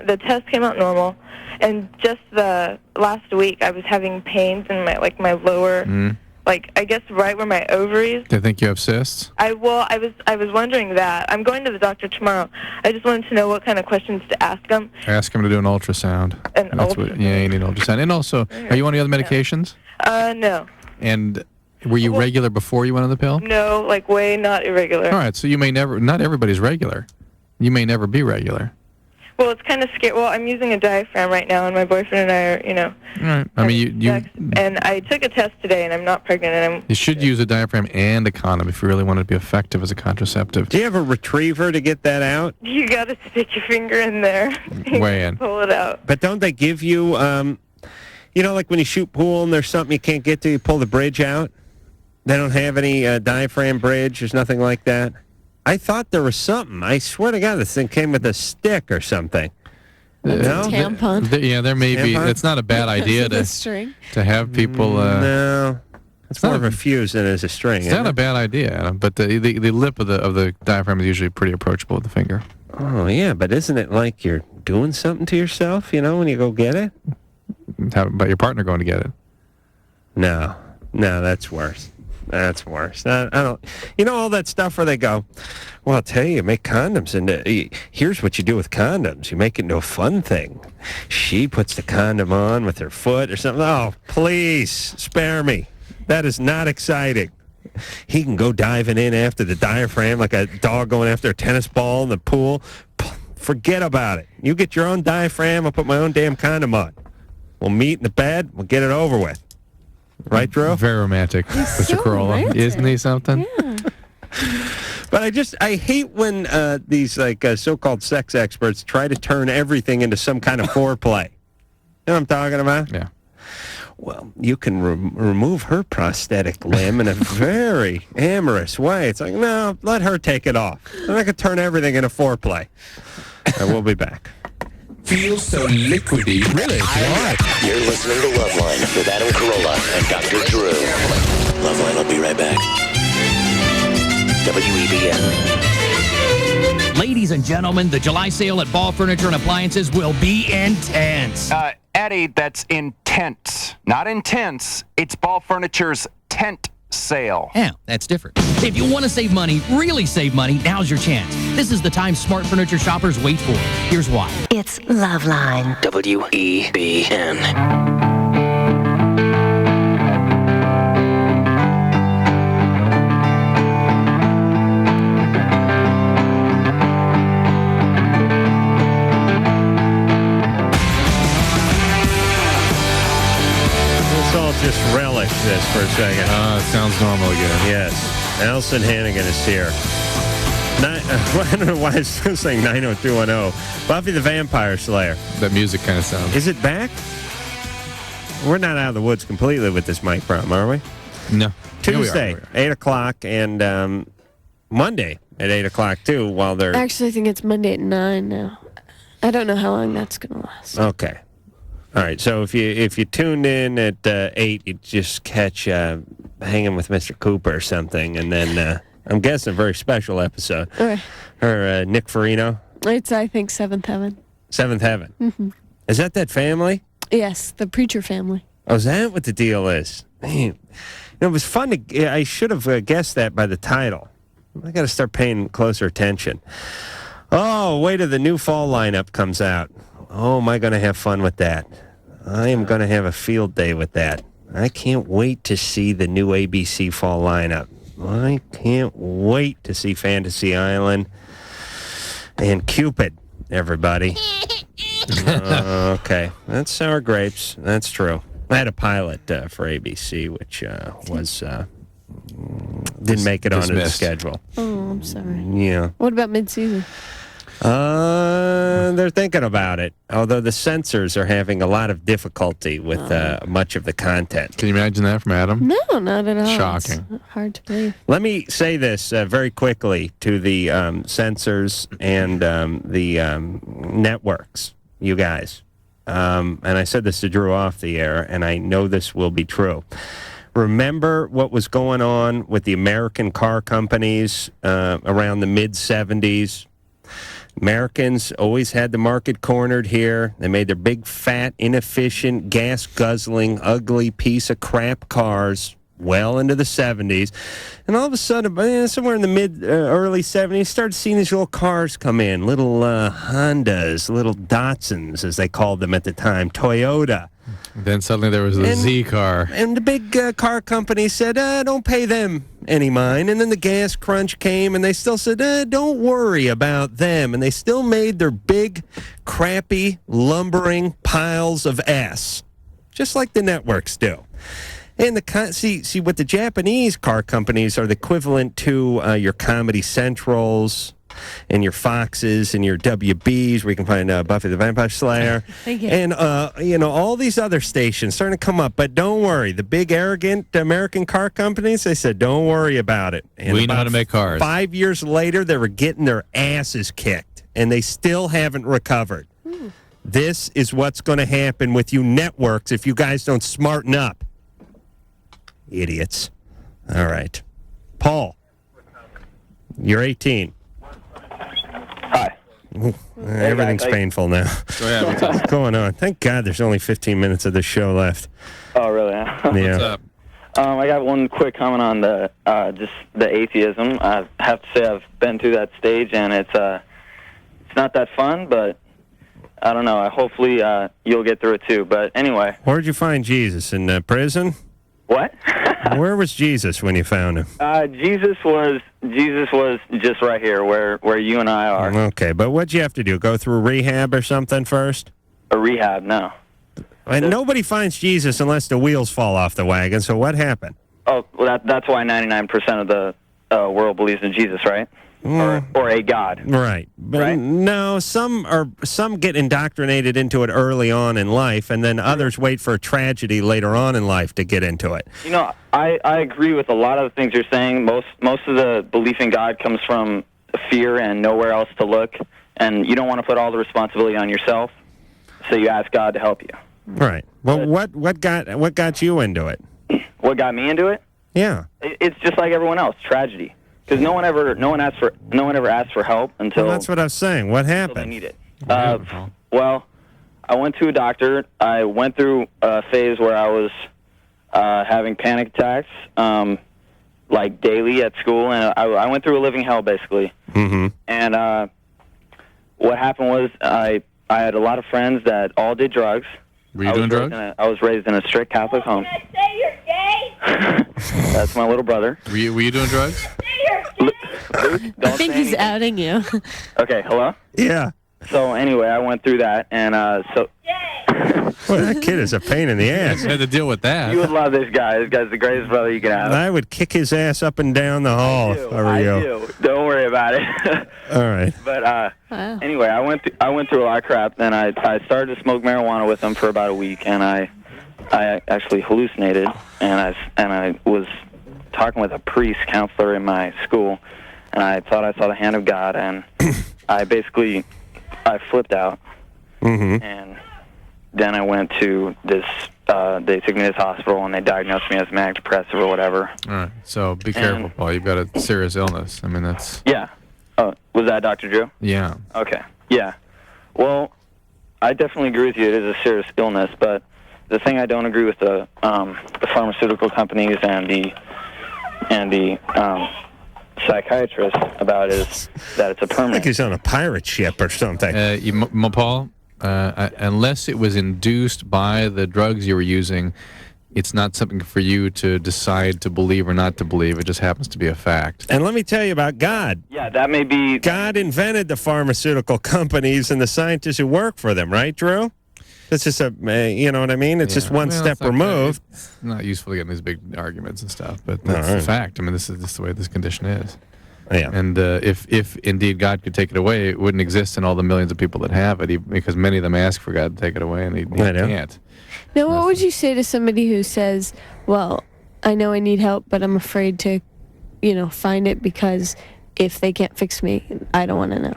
out normal. And just the last week, I was having pains in my lower, I guess right where my ovaries. Do you think you have cysts? I was wondering that. I'm going to the doctor tomorrow. I just wanted to know what kind of questions to ask them. Ask him to do an ultrasound. You need an ultrasound. And also, are you on any other medications? No. And were you regular before you went on the pill? No, way not irregular. All right, so you may never. Not everybody's regular. You may never be regular. Well, it's kind of scary. Well, I'm using a diaphragm right now, and my boyfriend and I are, All right. I mean, you and I took a test today, and I'm not pregnant. And you should use a diaphragm and a condom if you really want it to be effective as a contraceptive. Do you have a retriever to get that out? You got to stick your finger in there. Way in. Pull it out. But don't they give you, like when you shoot pool and there's something you can't get to, you pull the bridge out? They don't have any diaphragm bridge. There's nothing like that. I thought there was something. I swear to God, this thing came with a stick or something. No? Tampon. There may be. It's not a bad idea to have people. No, it's more of a fuse than it is a string. It's not a bad idea, Adam, but the lip of the diaphragm is usually pretty approachable with the finger. Oh yeah, but isn't it like you're doing something to yourself? When you go get it. How about your partner going to get it? No, that's worse. That's worse. I don't. All that stuff where they go, well, I'll tell you, make condoms, and here's what you do with condoms. You make it into a fun thing. She puts the condom on with her foot or something. Oh, please, spare me. That is not exciting. He can go diving in after the diaphragm like a dog going after a tennis ball in the pool. Forget about it. You get your own diaphragm, I'll put my own damn condom on. We'll meet in the bed, we'll get it over with. Right, Drew? Very romantic, Mr. Corolla. Romantic. Isn't he something? Yeah. But I hate when these so-called sex experts try to turn everything into some kind of foreplay. You know what I'm talking about? Yeah. Well, you can remove her prosthetic limb in a very amorous way. It's like, no, let her take it off. Then I could turn everything into foreplay. And we'll be back. Feels so liquidy. Really? What? You're listening to LoveLine with Adam Carolla and Dr. Drew. LoveLine will be right back. WEBN. Ladies and gentlemen, the July sale at Ball Furniture and Appliances will be intense. Eddie, that's intense. Not intense. It's Ball Furniture's tent sale. Yeah, that's different. If you want to save money, really save money, now's your chance. This is the time smart furniture shoppers wait for. Here's why. It's LoveLine. WEBN. Just relish this for a second. It sounds normal again. Yes. Alyson Hannigan is here. I don't know why I was saying 90210. Buffy the Vampire Slayer. That music kind of sounds. Is it back? We're not out of the woods completely with this mic problem, are we? No. Tuesday, 8 o'clock, and Monday at 8 o'clock, too, while they're... Actually, I think it's Monday at 9 now. I don't know how long that's going to last. Okay. All right, so if you tuned in at 8, you'd just catch Hanging with Mr. Cooper or something, and then I'm guessing a very special episode. Okay. Or Nick Farino. It's, I think, Seventh Heaven. Seventh Heaven. Mm-hmm. Is that family? Yes, the Preacher family. Oh, is that what the deal is? Man, it was fun to... I should have guessed that by the title. I got to start paying closer attention. Oh, wait till the new fall lineup comes out. Oh, am I going to have fun with that? I am going to have a field day with that. I can't wait to see the new ABC fall lineup. I can't wait to see Fantasy Island and Cupid, everybody. Okay. That's sour grapes. That's true. I had a pilot for ABC, which was didn't make it onto the schedule. Oh, I'm sorry. Yeah. What about mid-season? They're thinking about it, although the censors are having a lot of difficulty with much of the content. Can you imagine that from Adam? No, not at all. Shocking. It's hard to believe. Let me say this very quickly to the censors and the networks, you guys. And I said this to Drew off the air, and I know this will be true. Remember what was going on with the American car companies around the mid-'70s? Americans always had the market cornered here. They made their big, fat, inefficient, gas-guzzling, ugly piece of crap cars well into the 70s. And all of a sudden, somewhere in the early 70s, started seeing these little cars come in, little Hondas, little Datsuns, as they called them at the time, Toyota. Then suddenly there was the Z car. And the big car companies said, don't pay them any mind. And then the gas crunch came, and they still said, don't worry about them. And they still made their big, crappy, lumbering piles of S, just like the networks do. And see what the Japanese car companies are the equivalent to your Comedy Centrals and your Foxes and your WBs, where you can find Buffy the Vampire Slayer. Thank you. And, all these other stations starting to come up. But don't worry. The big, arrogant American car companies, they said, don't worry about it. And we know how to make cars. 5 years later, they were getting their asses kicked, and they still haven't recovered. This is what's going to happen with you networks if you guys don't smarten up. Idiots. All right. Paul, you're 18. Hi. Everything's painful now. What's going on? Thank God there's only 15 minutes of the show left. Oh, really? Yeah. What's up? I got one quick comment on the just the atheism. I have to say I've been through that stage, and it's not that fun, but I don't know. Hopefully you'll get through it too. But anyway. Where'd you find Jesus? In prison? What? Where was Jesus when you found him? Jesus was just right here where you and I are. Okay, but what'd you have to do? Go through rehab or something first? A rehab, no. And nobody finds Jesus unless the wheels fall off the wagon, so what happened? Oh, well, that's why 99% of the world believes in Jesus, right? Or a God. Right. But no, some get indoctrinated into it early on in life, and then others wait for a tragedy later on in life to get into it. You know, I agree with a lot of the things you're saying. Most of the belief in God comes from fear and nowhere else to look, and you don't want to put all the responsibility on yourself, so you ask God to help you. Right. Well, what got you into it? What got me into it? Yeah. It's just like everyone else, tragedy. Because no one ever asks for help until. Well, that's what I was saying. What happened? They need it. Well, I went to a doctor. I went through a phase where I was having panic attacks, like daily at school, and I went through a living hell basically. Mm-hmm. And what happened was I had a lot of friends that all did drugs. Were you doing drugs? I was raised in a strict Catholic home. Can I say you're gay? That's my little brother. Were you doing drugs? I think he's outing you. Okay, hello? Yeah. So anyway, I went through that, and so... Well, that kid is a pain in the ass. I had to deal with that. You would love this guy. This guy's the greatest brother you can have. I would kick his ass up and down the hall if I were you. I do. Don't worry about it. All right. But anyway, I went through a lot of crap. Then I started to smoke marijuana with him for about a week, and I actually hallucinated, and I was talking with a priest counselor in my school, and I thought I saw the hand of God, and I flipped out, and then I went to this. They took me to this hospital, and they diagnosed me as manic depressive or whatever. All right. So be careful, Paul. You've got a serious illness. I mean, that's. Yeah. Was that Dr. Drew? Yeah. Okay. Yeah. Well, I definitely agree with you. It is a serious illness, but the thing I don't agree with the pharmaceutical companies and the psychiatrists about is that it's a permanent. Like he's on a pirate ship or something. Paul, unless it was induced by the drugs you were using, it's not something for you to decide to believe or not to believe. It just happens to be a fact. And let me tell you about God. Yeah, that may be... God invented the pharmaceutical companies and the scientists who work for them, right, Drew? It's just you know what I mean? It's just one step removed. It's not useful to get in these big arguments and stuff, but that's the fact. I mean, this is just the way this condition is. Yeah. And if indeed God could take it away, it wouldn't exist in all the millions of people that have it, because many of them ask for God to take it away, and he can't. Now, what would you say to somebody who says, well, I know I need help, but I'm afraid to, find it because if they can't fix me, I don't want to know?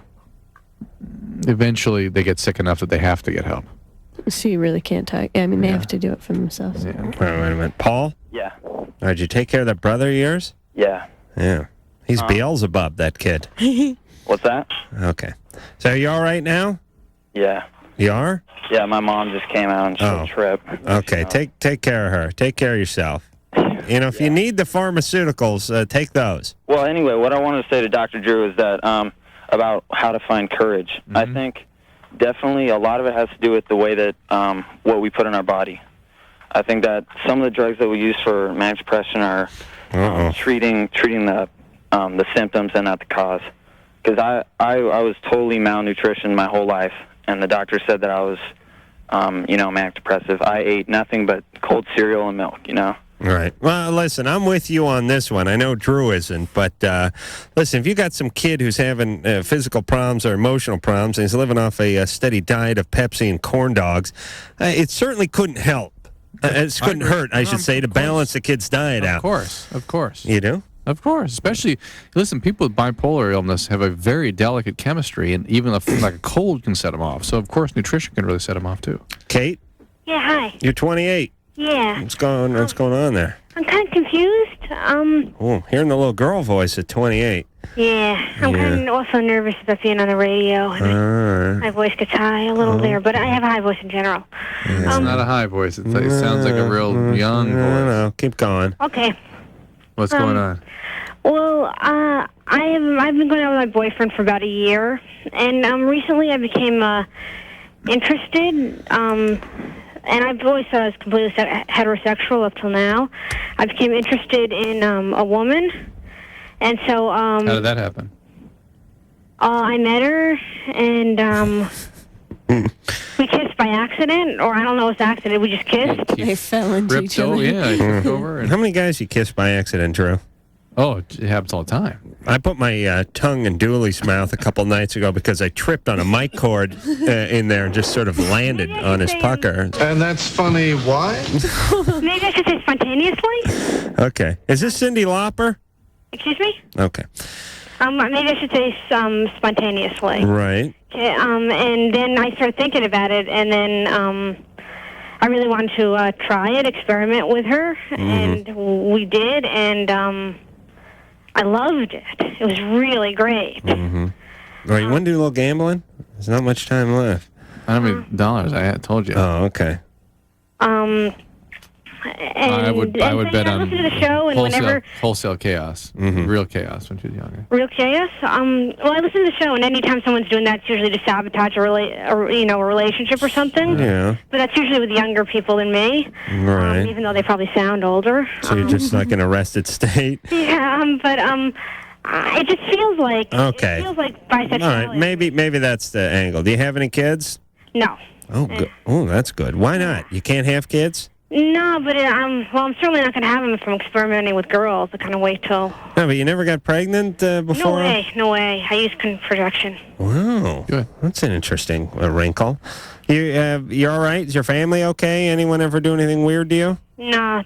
Eventually, they get sick enough that they have to get help. So you really can't talk. I mean, they have to do it for themselves. Yeah. Wait a minute. Paul? Yeah. Did you take care of that brother of yours? Yeah. Yeah. He's Beelzebub, that kid. What's that? Okay. So are you all right now? Yeah. You are? Yeah, my mom just came out and she trip. Okay, take care of her. Take care of yourself. If you need the pharmaceuticals, take those. Well, anyway, what I wanted to say to Dr. Drew is that about how to find courage. I think definitely a lot of it has to do with the way that what we put in our body. I think that some of the drugs that we use for manic depression are treating the symptoms and not the cause. Because I was totally malnutrition my whole life, and the doctor said that I was, manic depressive. I ate nothing but cold cereal and milk, Right. Well, listen, I'm with you on this one. I know Drew isn't, but listen, if you got some kid who's having physical problems or emotional problems and he's living off a steady diet of Pepsi and corn dogs, it certainly couldn't help. It couldn't hurt, I should say, to balance the kid's diet out. Of course. You do? Of course. Especially, listen, people with bipolar illness have a very delicate chemistry, and even like a cold can set them off. So, of course, nutrition can really set them off, too. Kate? Yeah, hi. You're 28. Yeah. What's going on there? I'm kind of confused. Hearing the little girl voice at 28. Yeah, I'm kind of also nervous about being on the radio. And my voice gets high a little there, but I have a high voice in general. It's not a high voice. It sounds like a real young voice. No, keep going. Okay. What's going on? Well, I've been going out with my boyfriend for about a year, and recently I became interested. And I've always thought I was completely heterosexual up till now. I became interested in a woman, and so... How did that happen? I met her, and we kissed by accident, or I don't know if it's accident, we just kissed. They fell into each other. I tripped over. And... How many guys you kiss by accident, Drew? Oh, it happens all the time. I put my tongue in Dooley's mouth a couple nights ago because I tripped on a mic cord in there and just sort of landed on his pucker. And that's funny. Why? Maybe I should say spontaneously. Okay. Is this Cyndi Lauper? Excuse me? Okay. Maybe I should say spontaneously. Right. Okay, and then I started thinking about it, and then I really wanted to try it, experiment with her, and we did, and I loved it. It was really great. Right, you want to do a little gambling? There's not much time left. How many dollars? I told you. Oh, okay. I would bet on listen to the show, and wholesale chaos, real chaos when she was younger. Real chaos. Well, I listen to the show, and anytime someone's doing that, it's usually to sabotage a relationship or something. Yeah. But that's usually with younger people than me. Right. Even though they probably sound older. So you're just like an arrested state. Yeah. But it just feels like. Okay. It feels like bisexuality. All right. Maybe that's the angle. Do you have any kids? No. Oh, good. Oh, that's good. Why not? You can't have kids? No, but I'm certainly not going to have them if I'm experimenting with girls. I kind of wait till... No, but you never got pregnant before? No way. I use projection. Wow. Good. That's an interesting wrinkle. You're all right? Is your family okay? Anyone ever do anything weird to you? No,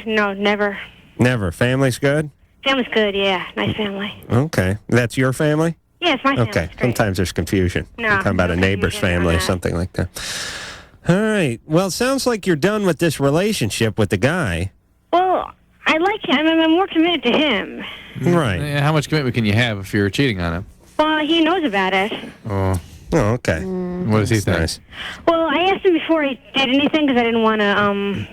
no, never. Never. Family's good? Family's good, yeah. Nice family. Okay. That's your family? Yeah, it's my family. Okay. Sometimes there's confusion. No. You're talking about a neighbor's family or something like that. All right. Well, it sounds like you're done with this relationship with the guy. Well, I like him. I'm more committed to him. Right. How much commitment can you have if you're cheating on him? Well, he knows about it. Oh, okay. What does he think? Nice. Well, I asked him before he did anything because I didn't want to,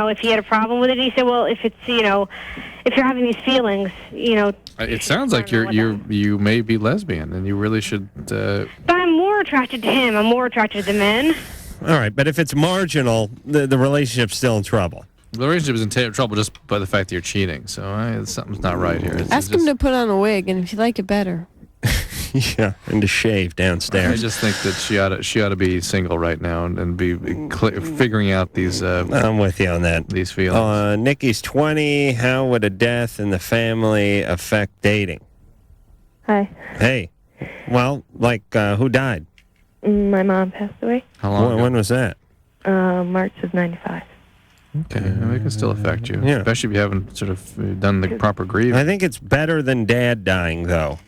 if he had a problem with it. And he said, well, if it's, if you're having these feelings, It sounds like you may be lesbian, and you really should. But I'm more attracted to him. I'm more attracted to the men. All right, but if it's marginal, the relationship's still in trouble. The relationship is in trouble just by the fact that you're cheating. So something's not right here. Ask him to put on a wig, and if you like it better. Yeah, and to shave downstairs. I just think that she ought to be single right now and be figuring out these. I'm with you on that. These feelings. Nikki's 20. How would a death in the family affect dating? Hi. Hey. Well, who died? My mom passed away. How long ago? When was that? March of '95. Okay, it can still affect you. Yeah. Especially if you haven't sort of done the proper grieving. I think it's better than Dad dying, though,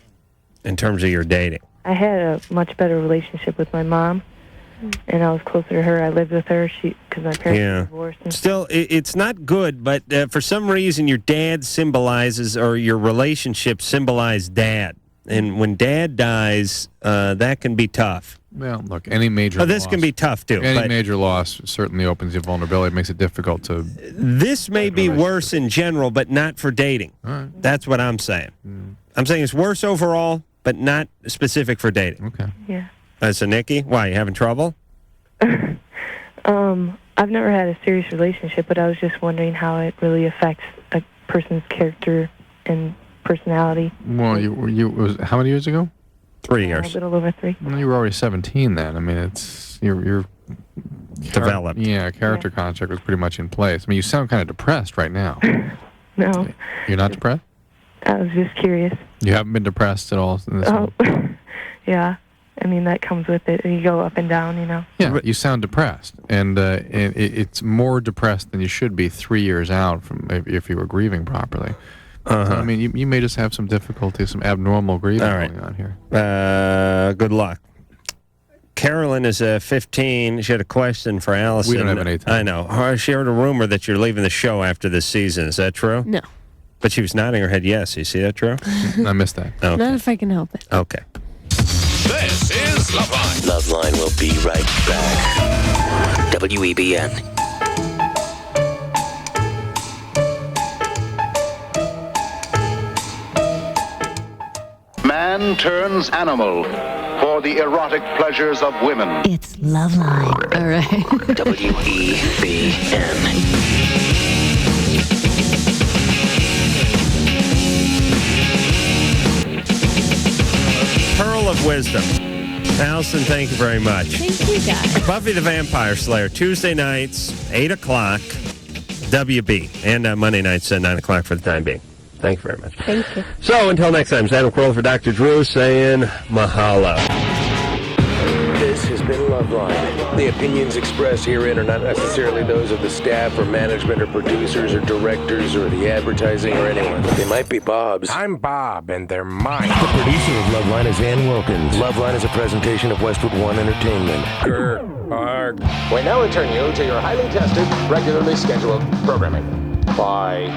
in terms of your dating. I had a much better relationship with my mom, and I was closer to her. I lived with her because my parents were divorced. And Still, it's not good, but for some reason your dad symbolizes, or your relationship symbolized Dad. And when Dad dies, that can be tough. Well, look, any major loss. This can be tough, too. Any major loss certainly opens your vulnerability. It makes it difficult to... This may be worse in general, but not for dating. All right. That's what I'm saying. I'm saying it's worse overall, but not specific for dating. Okay. Yeah. So, Nikki, why, you having trouble? I've never had a serious relationship, but I was just wondering how it really affects a person's character and personality. Well, how many years ago? 3 years. A little over 3. Well, you were already 17 then. I mean, it's you're developed. Character construct was pretty much in place. I mean, you sound kind of depressed right now. No. You're not depressed? I was just curious. You haven't been depressed at all in this one? Yeah. I mean, that comes with it. You go up and down, you know. Yeah, but you sound depressed, and it's more depressed than you should be 3 years out from if you were grieving properly. So, I mean, you may just have some difficulty, some abnormal grieving going on here. Good luck. Carolyn is 15. She had a question for Alyson. We don't have any time. I know. She heard a rumor that you're leaving the show after this season. Is that true? No. But she was nodding her head yes. You see that true? I missed that. Okay. Not if I can help it. Okay. This is LoveLine. LoveLine will be right back. WEBN. Man turns animal for the erotic pleasures of women. It's LoveLine. All right. WEBN. Pearl of Wisdom. Alyson, thank you very much. Thank you, guys. Buffy the Vampire Slayer, Tuesday nights, 8 o'clock, WB. And Monday nights at 9 o'clock for the time being. Thank you very much. Thank you. So, until next time, it's Adam Carolla for Dr. Drew saying mahalo. This has been LoveLine. The opinions expressed herein are not necessarily those of the staff or management or producers or directors or the advertising or anyone. They might be Bob's. I'm Bob, and they're mine. The producer of LoveLine is Ann Wilkins. LoveLine is a presentation of Westwood One Entertainment. We now return you to your highly tested, regularly scheduled programming. Bye.